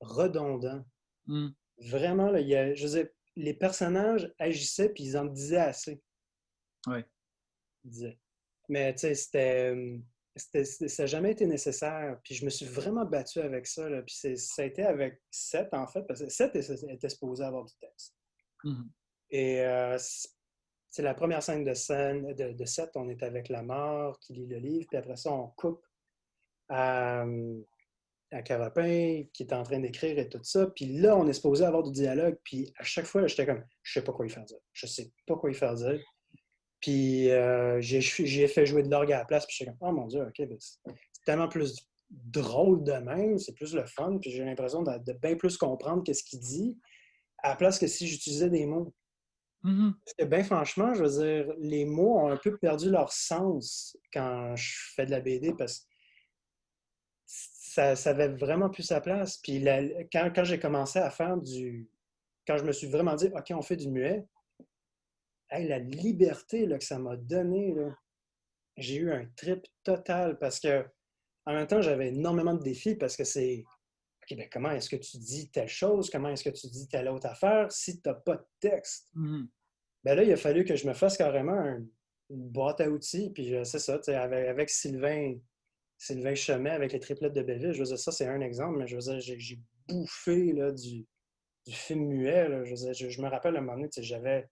redondants. Hmm. Vraiment, là, je veux dire, les personnages agissaient puis ils en disaient assez. Ouais. Ils disaient. Mais tu sais, ça n'a jamais été nécessaire. Puis je me suis vraiment battu avec ça. Là. Puis ça a été avec Seth, en fait, parce que Seth était supposé avoir du texte. Mhm. Et c'est la première scène de Seth, on est avec la mort qui lit le livre, puis après ça, on coupe à, à Carapin qui est en train d'écrire et tout ça. Puis là, on est supposé avoir du dialogue. Puis à chaque fois, j'étais comme, je sais pas quoi y faire dire. Je sais pas quoi y faire dire. Puis j'ai fait jouer de l'orgue à la place. Puis j'étais comme, oh mon Dieu, OK, ben, c'est tellement plus drôle de même. C'est plus le fun. Puis j'ai l'impression de bien plus comprendre qu'est-ce qu'il dit à la place que si j'utilisais des mots. Mhm. Parce que, bien franchement, je veux dire, les mots ont un peu perdu leur sens quand je fais de la BD parce que ça avait vraiment plus sa place. Puis quand j'ai commencé à faire quand je me suis vraiment dit, OK, on fait du muet, hey, la liberté là, que ça m'a donné, là, j'ai eu un trip total parce que en même temps, j'avais énormément de défis parce que c'est OK, ben comment est-ce que tu dis telle chose? Comment est-ce que tu dis telle autre affaire si tu n'as pas de texte? Mhm. Ben là, il a fallu que je me fasse carrément une boîte à outils. Puis c'est ça, avec Sylvain Chemet, avec les triplettes de Belleville, je veux dire, ça, c'est un exemple, mais je veux dire, j'ai bouffé là, du film muet. Là. Je, veux dire, je me rappelle à un moment donné, j'avais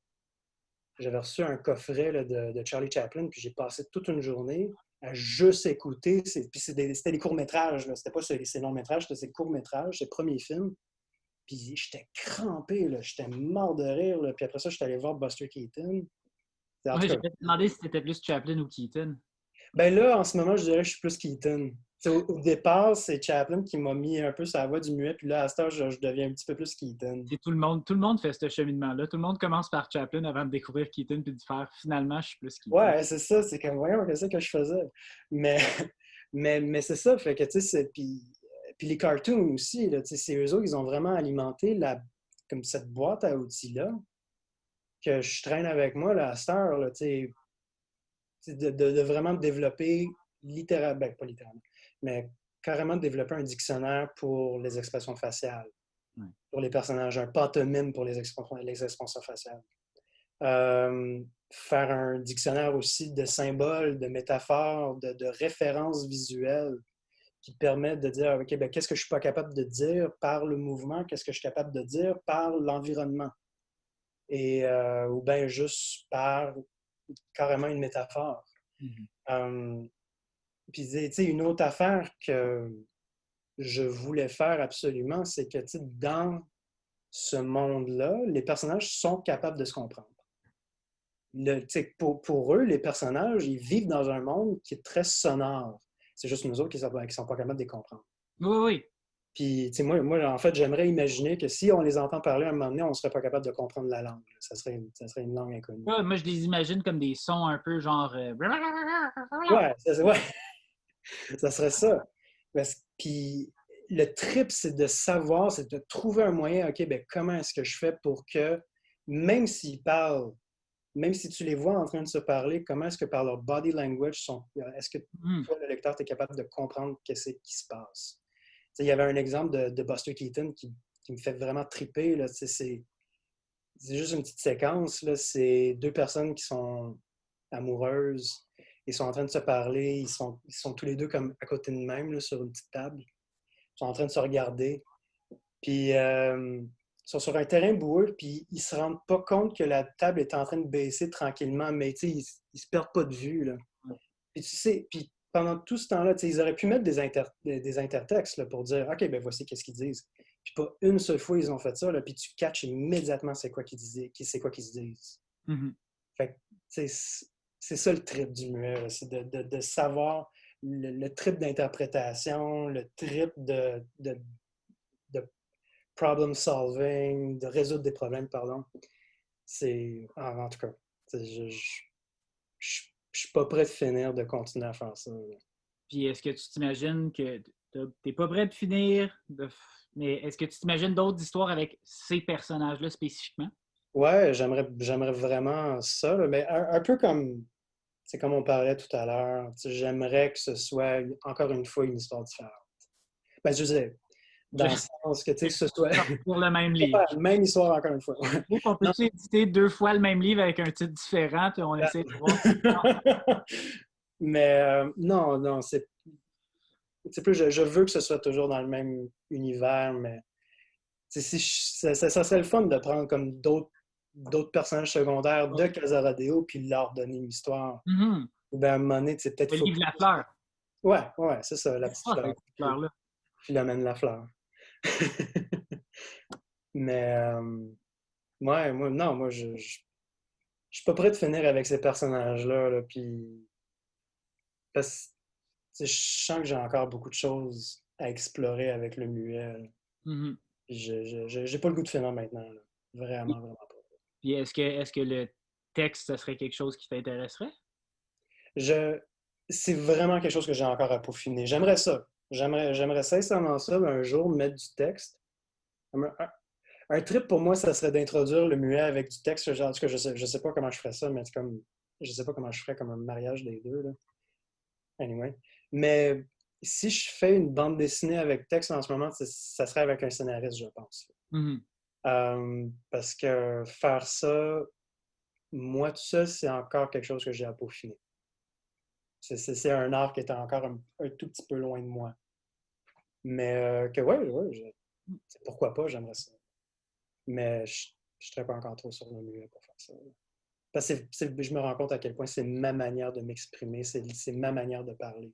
reçu un coffret là, de Charlie Chaplin, puis j'ai passé toute une journée à juste écouter. Puis c'était des courts-métrages, c'était pas ces longs-métrages, c'était ces courts-métrages, ces premiers films. Puis j'étais crampé, là, j'étais mort de rire. Là. Puis après ça, j'étais allé voir Buster Keaton. En Ouais, tout je cas, vais te demander si c'était plus Chaplin ou Keaton. ben là, en ce moment, je dirais que je suis plus Keaton. Au départ, c'est Chaplin qui m'a mis un peu sur la voie du muet, puis là, à cette heure, je deviens un petit peu plus Keaton. Et tout le monde fait ce cheminement-là. Tout le monde commence par Chaplin avant de découvrir Keaton puis de faire finalement, je suis plus Keaton. Ouais, c'est ça, c'est comme, voyons, qu'est-ce que je faisais. Mais, mais c'est ça, fait que, tu sais, puis les cartoons aussi, là, c'est eux autres, ils ont vraiment alimenté comme cette boîte à outils-là que je traîne avec moi, là, à cette heure, là, tu sais, de vraiment développer littéralement, ben, pas littéralement, mais carrément développer un dictionnaire pour les expressions faciales, Ouais. pour les personnages, un pantomime pour les expressions faciales. Faire un dictionnaire aussi de symboles, de métaphores, de références visuelles qui permettent de dire, OK, ben, qu'est-ce que je ne suis pas capable de dire par le mouvement, qu'est-ce que je suis capable de dire par l'environnement, ou bien juste par carrément une métaphore. Mhm. Puis, tu sais, une autre affaire que je voulais faire absolument, c'est que, tu sais, dans ce monde-là, les personnages sont capables de se comprendre. Pour eux, les personnages, ils vivent dans un monde qui est très sonore. C'est juste nous autres qui ne sont pas capables de les comprendre. Oui, oui. Puis, moi, en fait, j'aimerais imaginer que si on les entend parler à un moment donné, on ne serait pas capable de comprendre la langue. Ça serait une langue inconnue. Ouais, moi, je les imagine comme des sons un peu genre. Ouais, ouais, ça serait ça. Puis, le trip, c'est de savoir, c'est de trouver un moyen, OK, ben comment est-ce que je fais pour que, même s'ils parlent, même si tu les vois en train de se parler, comment est-ce que par leur body language, est-ce que Mhm. toi, le lecteur, tu es capable de comprendre ce qui se passe? Il y avait un exemple de Buster Keaton qui me fait vraiment triper. Là, c'est juste une petite séquence. C'est deux personnes qui sont amoureuses. Ils sont en train de se parler. Ils sont tous les deux comme à côté de même là, sur une petite table. Ils sont en train de se regarder. Puis ils sont sur un terrain boueux, puis ils se rendent pas compte que la table est en train de baisser tranquillement, mais ils se perdent pas de vue. Là. Puis tu sais, puis pendant tout ce temps-là, ils auraient pu mettre des intertextes là, pour dire OK, ben voici qu'est-ce qu'ils disent. Puis pas une seule fois ils ont fait ça, là, puis tu catches immédiatement c'est quoi qu'ils disent, c'est quoi qu'ils se disent. Mhm. Fait que, c'est ça le trip du muet, là, c'est de savoir le trip d'interprétation, le trip de problem solving, de résoudre des problèmes, pardon. En tout cas, je suis pas prêt de finir de continuer à faire ça. Là. Puis est-ce que tu t'imagines que t'es pas prêt de finir, mais est-ce que tu t'imagines d'autres histoires avec ces personnages-là spécifiquement? Ouais, j'aimerais vraiment ça, là, mais un peu comme, c'est comme on parlait tout à l'heure, j'aimerais que ce soit, encore une fois, une histoire différente. Ben, je veux dire, dans le sens que, ce soit Pour le même livre. la même histoire, encore une fois. On Non. peut-tu éditer deux fois le même livre avec un titre différent, puis on essaie de voir. Mais non, non, c'est plus, je veux que ce soit toujours dans le même univers, mais ça serait le fun de prendre comme d'autres personnages secondaires de Casaradeo puis leur donner une histoire. Mhm. Ou bien à un moment donné, peut-être Le faut livre plus. La Fleur. Ouais, c'est ça, la petite Ah, fleur. cette petite fleur-là. Philomène Lafleur. Mais ouais, non, moi, je suis pas prêt de finir avec ces personnages-là. Là, puis, parce que je sens que j'ai encore beaucoup de choses à explorer avec le muet. Là. Mhm. Puis j'ai pas le goût de finir maintenant. Là. Vraiment, vraiment pas. Puis est-ce que le texte, ce serait quelque chose qui t'intéresserait? Je, c'est vraiment quelque chose que j'ai encore à peaufiner. J'aimerais ça. J'aimerais sincèrement ça, un jour, mettre du texte. Un trip pour moi, ça serait d'introduire le muet avec du texte. En tout cas, je sais pas comment je ferais ça, mais c'est comme, je sais pas comment je ferais comme un mariage des deux, là. Anyway. Mais si je fais une bande dessinée avec texte en ce moment, ça serait avec un scénariste, je pense. Mhm. Parce que faire ça, moi tout seul, c'est encore quelque chose que j'ai à peaufiner. C'est un art qui est encore un tout petit peu loin de moi. Mais pourquoi pas, j'aimerais ça. Mais je ne serais pas encore trop sur le muet pour faire ça. Parce que je me rends compte à quel point c'est ma manière de m'exprimer, c'est ma manière de parler.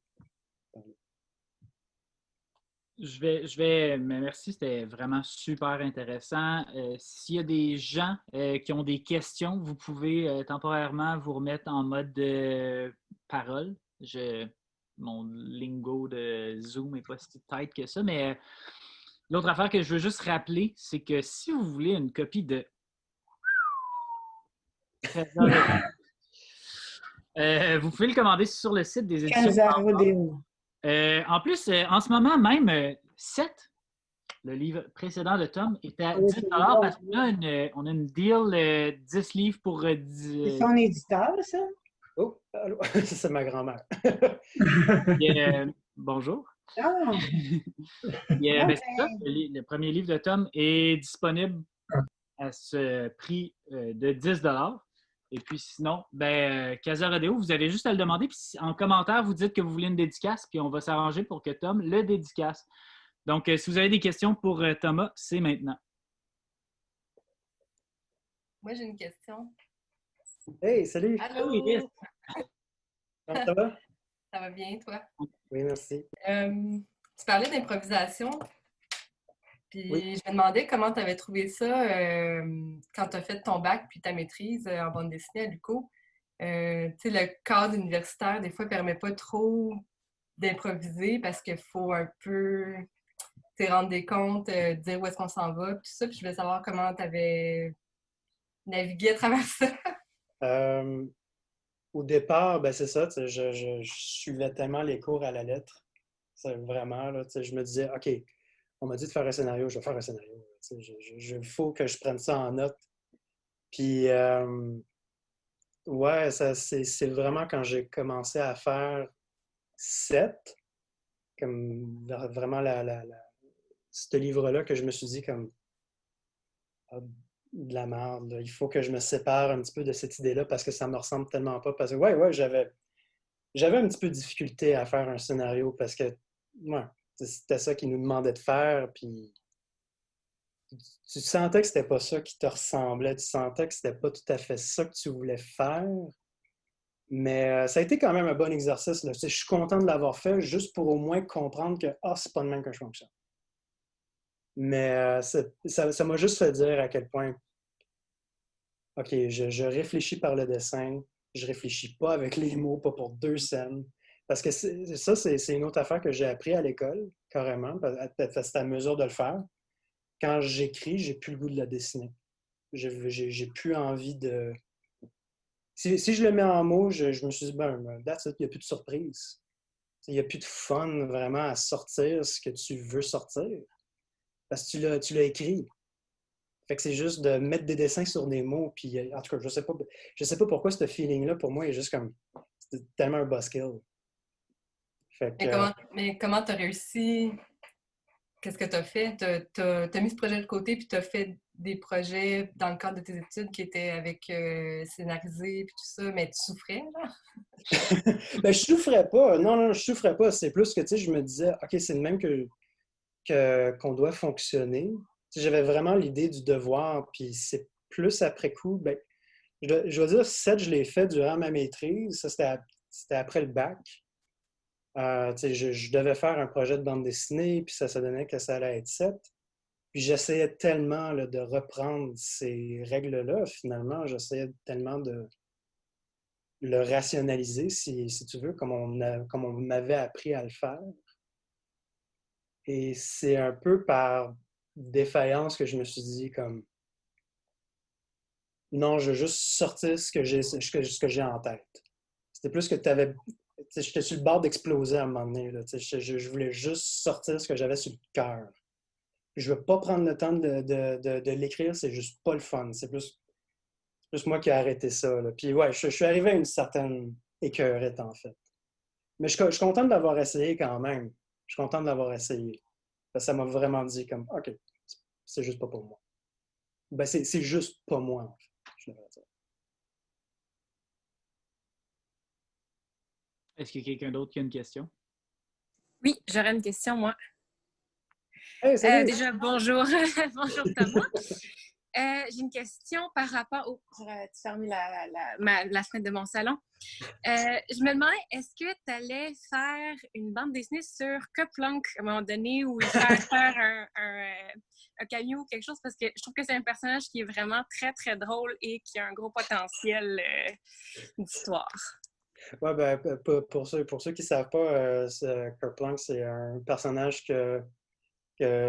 Mais merci, c'était vraiment super intéressant. S'il y a des gens qui ont des questions, vous pouvez temporairement vous remettre en mode parole. Mon lingo de Zoom n'est pas si tight que ça, mais l'autre affaire que je veux juste rappeler, c'est que si vous voulez une copie de Trésor, vous pouvez le commander sur le site des éditions. En plus, en ce moment même, 7, le livre précédent de Tom, est à 10 parce qu'on a on a une deal 10 livres pour 10. C'est son éditeur, ça? Oh, allô? C'est ma grand-mère. Bonjour. Ah! Ben, c'est ça, le premier livre de Tom est disponible à ce prix de 10 $. Et puis sinon, Casa Rodeo, vous avez juste à le demander. Puis en commentaire, vous dites que vous voulez une dédicace, puis on va s'arranger pour que Tom le dédicace. Donc, si vous avez des questions pour Thomas, c'est maintenant. Moi, j'ai une question. Hey, salut! Allô? Iris. Comment ça va? Ça va bien, toi? Oui, merci. Tu parlais d'improvisation, puis Oui. je me demandais comment tu avais trouvé ça quand tu as fait ton bac puis ta maîtrise en bande dessinée à l'UQO. Tu sais, le cadre universitaire, des fois, ne permet pas trop d'improviser parce qu'il faut un peu rendre des comptes, dire où est-ce qu'on s'en va, puis tout ça. Puis je voulais savoir comment tu avais navigué à travers ça. Au départ, ben c'est ça, je suivais tellement les cours à la lettre. C'est vraiment, là, je me disais, OK, on m'a dit de faire un scénario, je vais faire un scénario. Il faut que je prenne ça en note. Puis, ouais, c'est vraiment quand j'ai commencé à faire 7, comme vraiment ce livre-là que je me suis dit comme ah, de la merde, là. Il faut que je me sépare un petit peu de cette idée-là parce que ça me ressemble tellement pas. Parce que j'avais un petit peu de difficulté à faire un scénario parce que ouais, c'était ça qu'ils nous demandaient de faire, puis tu sentais que c'était pas ça qui te ressemblait, tu sentais que c'était pas tout à fait ça que tu voulais faire. Mais ça a été quand même un bon exercice, là. Je suis content de l'avoir fait juste pour au moins comprendre que c'est pas de même que je fonctionne. Mais ça m'a juste fait dire à quel point OK, je réfléchis par le dessin, je réfléchis pas avec les mots, pas pour 2 scènes. Parce que c'est une autre affaire que j'ai appris à l'école, carrément, c'est à mesure de le faire. Quand j'écris, j'ai plus le goût de la dessiner. J'ai plus envie de... Si je le mets en mots, je me suis dit, that's it, il n'y a plus de surprise. Il n'y a plus de fun vraiment à sortir ce que tu veux sortir. Parce que tu l'as écrit. Fait que c'est juste de mettre des dessins sur des mots. Puis, en tout cas, je sais pas pourquoi ce feeling-là, pour moi, est juste comme... C'est tellement un buzzkill. Fait que, Mais comment tu as réussi? Qu'est-ce que tu as fait? Tu as mis ce projet de côté puis tu as fait des projets dans le cadre de tes études qui étaient avec scénarisé puis tout ça, mais tu souffrais, là? ben, je souffrais pas. Non, je souffrais pas. C'est plus que, tu sais, je me disais, OK, c'est le même qu'on doit fonctionner. Tu sais, j'avais vraiment l'idée du devoir, puis c'est plus après coup. Ben, je dois dire, 7, je l'ai fait durant ma maîtrise. Ça, c'était après le bac. Tu sais, je devais faire un projet de bande dessinée, puis ça donnait que ça allait être 7. Puis j'essayais tellement là, de reprendre ces règles-là, finalement. J'essayais tellement de le rationaliser, si tu veux, comme on m'avait appris à le faire. Et c'est un peu par défaillance que je me suis dit comme non, je veux juste sortir ce que j'ai en tête. C'était plus que tu avais. J'étais sur le bord d'exploser à un moment donné. Là, je voulais juste sortir ce que j'avais sur le cœur. je veux pas prendre le temps de l'écrire, c'est juste pas le fun. C'est plus moi qui ai arrêté ça, là. Puis ouais, je suis arrivé à une certaine écœurette, en fait. Mais je suis content de l'avoir essayé quand même. Je suis content de l'avoir essayé. Parce que ça m'a vraiment dit comme, OK, c'est juste pas pour moi. Ben, c'est juste pas moi, en fait, je devrais dire. Est-ce qu'il y a quelqu'un d'autre qui a une question? Oui, j'aurais une question, moi. Hey, salut! Déjà, bonjour. Bonjour, Thomas. J'ai une question par rapport au... J'aurais fermé la fenêtre de mon salon. Je me demandais, est-ce que tu allais faire une bande dessinée sur Kerplunk à un moment donné ou faire un cameo ou quelque chose? Parce que je trouve que c'est un personnage qui est vraiment très, très drôle et qui a un gros potentiel d'histoire. Ouais, ben, pour ceux qui ne savent pas, Kerplunk, c'est un personnage que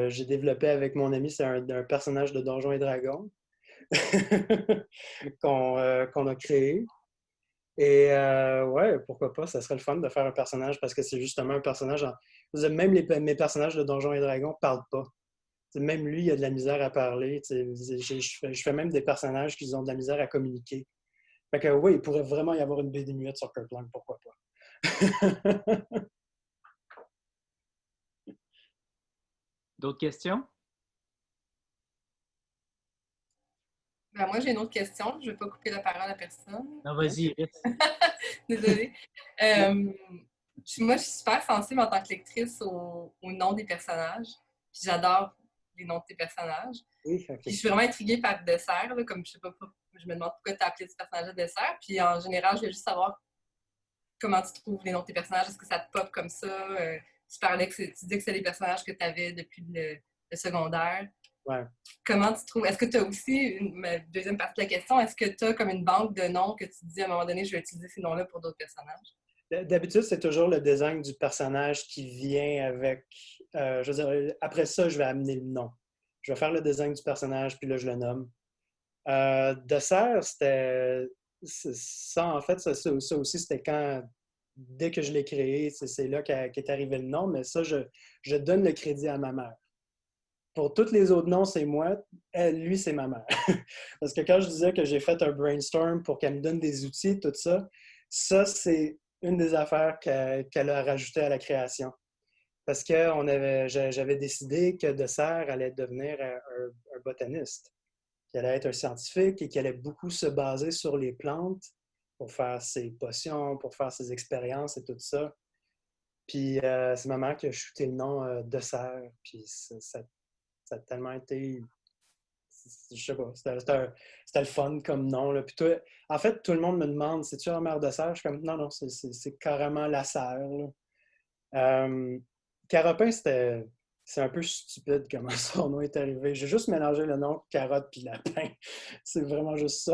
j'ai développé avec mon ami. C'est un personnage de Donjons et Dragons qu'on a créé. Et ouais, pourquoi pas, ça serait le fun de faire un personnage parce que c'est justement un personnage. Même mes personnages de Donjons et Dragons ne parlent pas. Même lui, il a de la misère à parler. Je fais même des personnages qui ont de la misère à communiquer. Fait que oui, il pourrait vraiment y avoir une BD muette sur Kerplunk, pourquoi pas. D'autres questions? Ben, moi, j'ai une autre question. Je ne vais pas couper la parole à personne. Non, vas-y, Iris. Désolée. Moi, je suis super sensible en tant que lectrice au nom des personnages. Puis j'adore les noms de tes personnages. Oui, ok. Puis je suis vraiment intriguée par Dessert, là, comme je sais pas, je me demande pourquoi tu as appelé ce personnage Dessert. Puis en général, je veux juste savoir comment tu trouves les noms de tes personnages. Est-ce que ça te pop comme ça? Tu dis que c'est des personnages que tu avais depuis le secondaire. Ouais. Comment tu trouves? Est-ce que tu as aussi, ma deuxième partie de la question, est-ce que tu as comme une banque de noms que tu te dis à un moment donné, je vais utiliser ces noms-là pour d'autres personnages? D'habitude, c'est toujours le design du personnage qui vient avec. Je veux dire, après ça, je vais amener le nom. Je vais faire le design du personnage, puis là, je le nomme. Dessert, c'était. Ça, en fait, ça aussi, c'était quand. Dès que je l'ai créé, c'est là qu'est arrivé le nom, mais ça, je donne le crédit à ma mère. Pour tous les autres noms, c'est moi. Lui, c'est ma mère. Parce que quand je disais que j'ai fait un brainstorm pour qu'elle me donne des outils, tout ça, c'est une des affaires qu'elle a rajoutées à la création. Parce que j'avais décidé que Dessert allait devenir un botaniste, qu'il allait être un scientifique et qu'il allait beaucoup se baser sur les plantes pour faire ses potions, pour faire ses expériences et tout ça. Puis c'est ma mère qui a shooté le nom Dessert. Puis ça a tellement été... Je sais pas, c'était le fun comme nom. Là. Puis toi, en fait, tout le monde me demande, c'est-tu la mère de serre? Je suis comme, non, c'est carrément la serre. Caropin, c'est un peu stupide comment son nom est arrivé. J'ai juste mélangé le nom carotte puis lapin. C'est vraiment juste ça.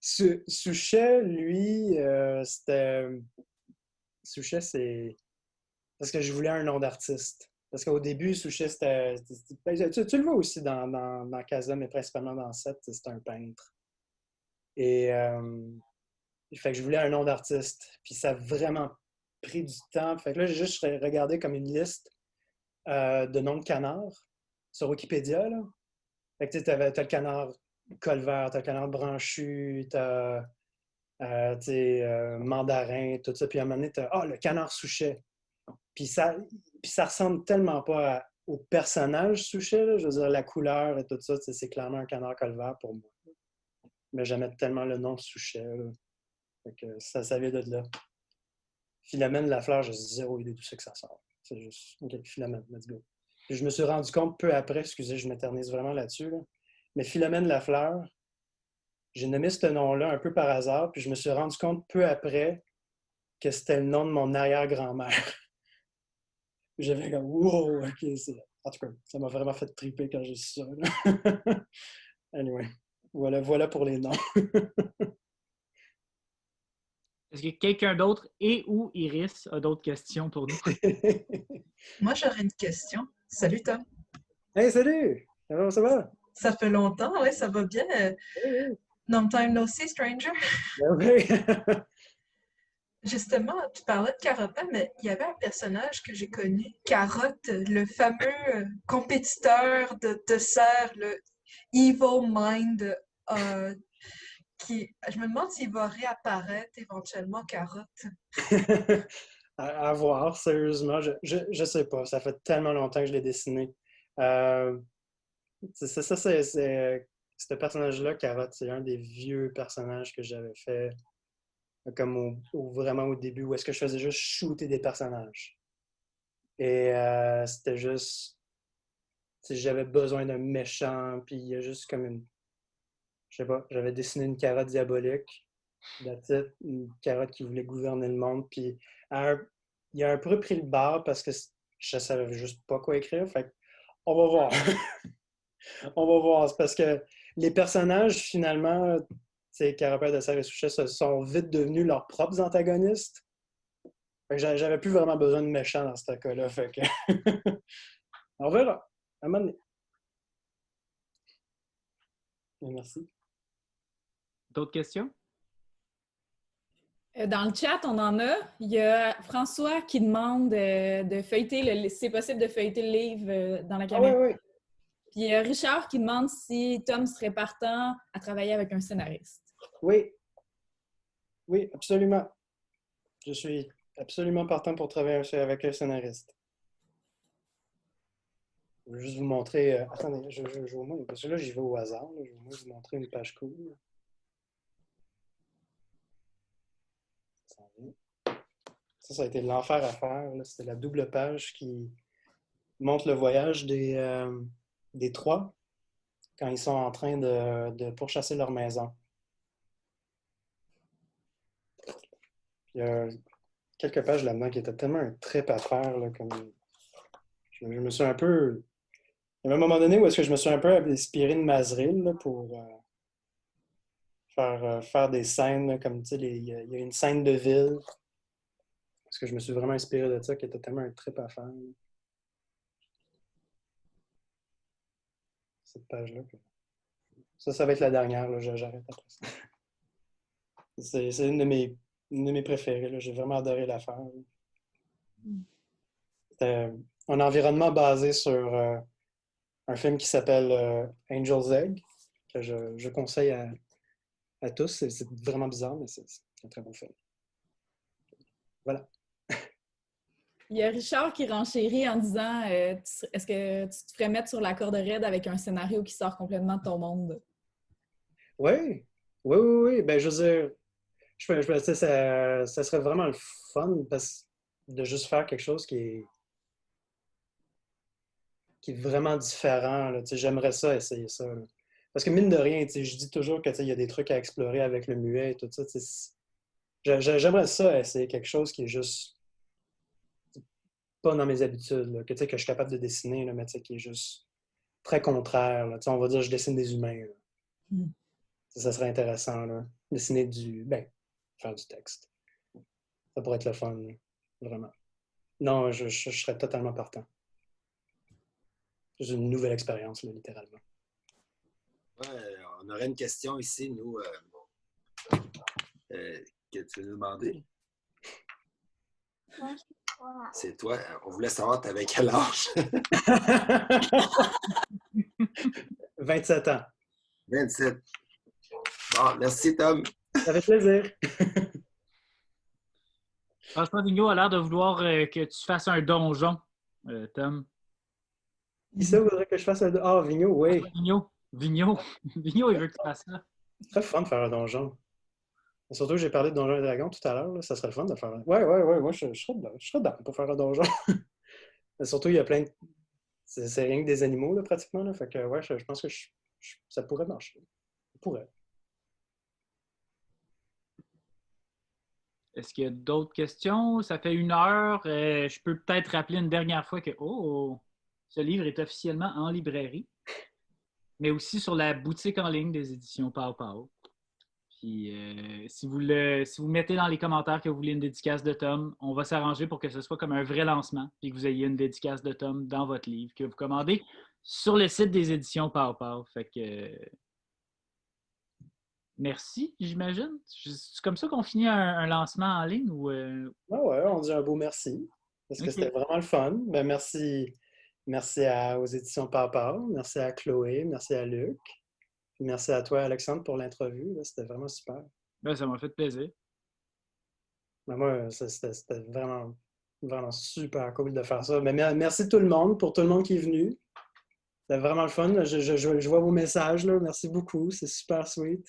Souchet, lui, c'était... Souchet, c'est... Parce que je voulais un nom d'artiste. Parce qu'au début, Souchet, c'était... Tu le vois aussi dans Casa, mais principalement dans Seth, c'était un peintre. Et fait que je voulais un nom d'artiste. Puis ça a vraiment pris du temps. Fait que là, j'ai juste regardé comme une liste de noms de canards sur Wikipédia. Là. Fait que tu as le canard colvert, t'as le canard branchu, t'as mandarin, tout ça. Puis à un moment donné, t'as le canard Souchet. Puis ça ressemble tellement pas au personnage Souchet. Là. Je veux dire, la couleur et tout ça, c'est clairement un canard colvert pour moi. Mais j'aimais tellement le nom Souchet. Là. Fait que ça vient de là. Philomène Lafleur, j'ai zéro idée d'où c'est que ça sort. C'est juste, OK, Philomène, let's go. Puis je me suis rendu compte peu après, excusez, je m'éternise vraiment là-dessus, là. Mais Philomène Lafleur, j'ai nommé ce nom-là un peu par hasard, puis je me suis rendu compte peu après que c'était le nom de mon arrière-grand-mère. J'avais comme, wow, OK, en tout cas, ça m'a vraiment fait triper quand j'ai su ça. Là. Anyway, voilà pour les noms. Est-ce que quelqu'un d'autre et ou Iris a d'autres questions pour nous? Moi, j'aurais une question. Salut, Tom. Hey, salut! Alors, ça va? Ça fait longtemps, oui, ça va bien. Oui. Long time no see, stranger. Oui. Justement, tu parlais de Carotin, mais il y avait un personnage que j'ai connu, Carotte, le fameux compétiteur de dessert, le Evil Mind, euh, je me demande s'il va réapparaître éventuellement, Carotte. À voir, sérieusement, je sais pas. Ça fait tellement longtemps que je l'ai dessiné. Euh, ce personnage-là, Carotte, c'est un des vieux personnages que j'avais fait comme vraiment au début, où est-ce que je faisais juste shooter des personnages. Et c'était juste, si j'avais besoin d'un méchant, puis il y a juste comme je sais pas, j'avais dessiné une carotte diabolique, une carotte qui voulait gouverner le monde, puis il a un peu pris le bar parce que je savais juste pas quoi écrire, fait on va voir. On va voir. C'est parce que les personnages, finalement, Carapaz, Dessert et Souchet, sont vite devenus leurs propres antagonistes. Fait que j'avais plus vraiment besoin de méchants dans ce cas-là. Fait que on verra. À un moment donné. Merci. D'autres questions? Dans le chat, on en a. Il y a François qui demande de feuilleter, si c'est possible de feuilleter le livre dans la caméra. Ah oui, oui. Puis il y a Richard qui demande si Tom serait partant à travailler avec un scénariste. Oui. Oui, absolument. Je suis absolument partant pour travailler avec un scénariste. Je vais juste vous montrer. Attendez, parce que là, j'y vais au hasard. Là. Je vais vous montrer une page cool. Ça a été l'enfer à faire. C'était la double page qui montre le voyage des trois quand ils sont en train de pourchasser leur maison. Il y a quelques pages là-dedans qui étaient tellement un trip à faire. Là, comme... je me suis un peu... Il y a un moment donné où est-ce que je me suis un peu inspiré de Mazril là, pour faire des scènes là, comme, tu sais, il y a une scène de ville. Parce que je me suis vraiment inspiré de ça, qui était tellement un trip à faire. Cette page-là. Ça va être la dernière. Là, j'arrête après ça. C'est une de mes préférées. J'ai vraiment adoré la faire. C'était un environnement basé sur un film qui s'appelle Angel's Egg, que je conseille à tous. C'est vraiment bizarre, mais c'est un très bon film. Voilà. Il y a Richard qui renchérit en disant est-ce que tu te ferais mettre sur la corde raide avec un scénario qui sort complètement de ton monde? Oui. Oui. Ben, je veux dire, tu sais, ça serait vraiment le fun de juste faire quelque chose qui est vraiment différent. Là. Tu sais, j'aimerais ça, essayer ça. Là. Parce que mine de rien, tu sais, je dis toujours que tu sais, il y a des trucs à explorer avec le muet et tout ça. Tu sais, j'aimerais ça, essayer quelque chose qui est juste pas dans mes habitudes, là, que, tu sais, que je suis capable de dessiner, là, mais tu sais, qui est juste très contraire. Là. Tu sais, on va dire je dessine des humains. Ça serait intéressant. Là. Dessiner faire du texte. Ça pourrait être le fun, là. Vraiment. Non, je serais totalement partant. C'est une nouvelle expérience, là, littéralement. Ouais, on aurait une question ici, nous, que tu veux nous demander. C'est toi. On voulait savoir, t'avais quel âge? 27 ans. 27. Bon, merci, Tom. Ça fait plaisir. François Vigneault a l'air de vouloir que tu fasses un donjon, Tom. Qui ça voudrait que je fasse un... Ah, Vigneault, oui. Vigneault, il veut que tu fasses ça. C'est très fun de faire un donjon. Surtout que j'ai parlé de Donjons et Dragons tout à l'heure. Là. Ça serait le fun de faire un... Ouais. Moi, je serais dedans pour faire un donjon. Mais surtout, il y a plein de... C'est rien que des animaux, là, pratiquement. Là. Fait que, ouais, je pense que ça pourrait marcher. Ça pourrait. Est-ce qu'il y a d'autres questions? Ça fait 1 heure. Je peux peut-être rappeler une dernière fois que ce livre est officiellement en librairie, mais aussi sur la boutique en ligne des éditions Pow Pow. Puis si vous mettez dans les commentaires que vous voulez une dédicace de Tom, on va s'arranger pour que ce soit comme un vrai lancement, puis que vous ayez une dédicace de Tom dans votre livre que vous commandez sur le site des éditions Pow Pow. Fait que merci, j'imagine. C'est comme ça qu'on finit un lancement en ligne ou... Ouais, on dit un beau merci. Parce que Ok. c'était vraiment le fun. Ben, merci aux éditions Papa. Merci à Chloé. Merci à Luc. Puis merci à toi, Alexandre, pour l'entrevue. Là. C'était vraiment super. Ben, ça m'a fait plaisir. Ben, moi, c'était vraiment, vraiment super cool de faire ça. Mais merci tout le monde, pour tout le monde qui est venu. C'était vraiment le fun. Là. Je vois vos messages. Là. Merci beaucoup. C'est super sweet.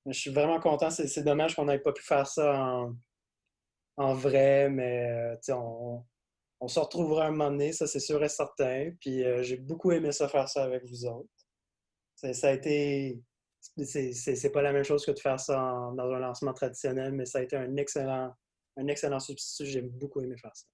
Je suis vraiment content. C'est dommage qu'on n'ait pas pu faire ça en vrai, mais tu sais, on se retrouvera un moment donné, ça c'est sûr et certain. Puis j'ai beaucoup aimé ça faire ça avec vous autres. Ça a été. C'est pas la même chose que de faire ça dans un lancement traditionnel, mais ça a été un excellent substitut. J'ai beaucoup aimé faire ça.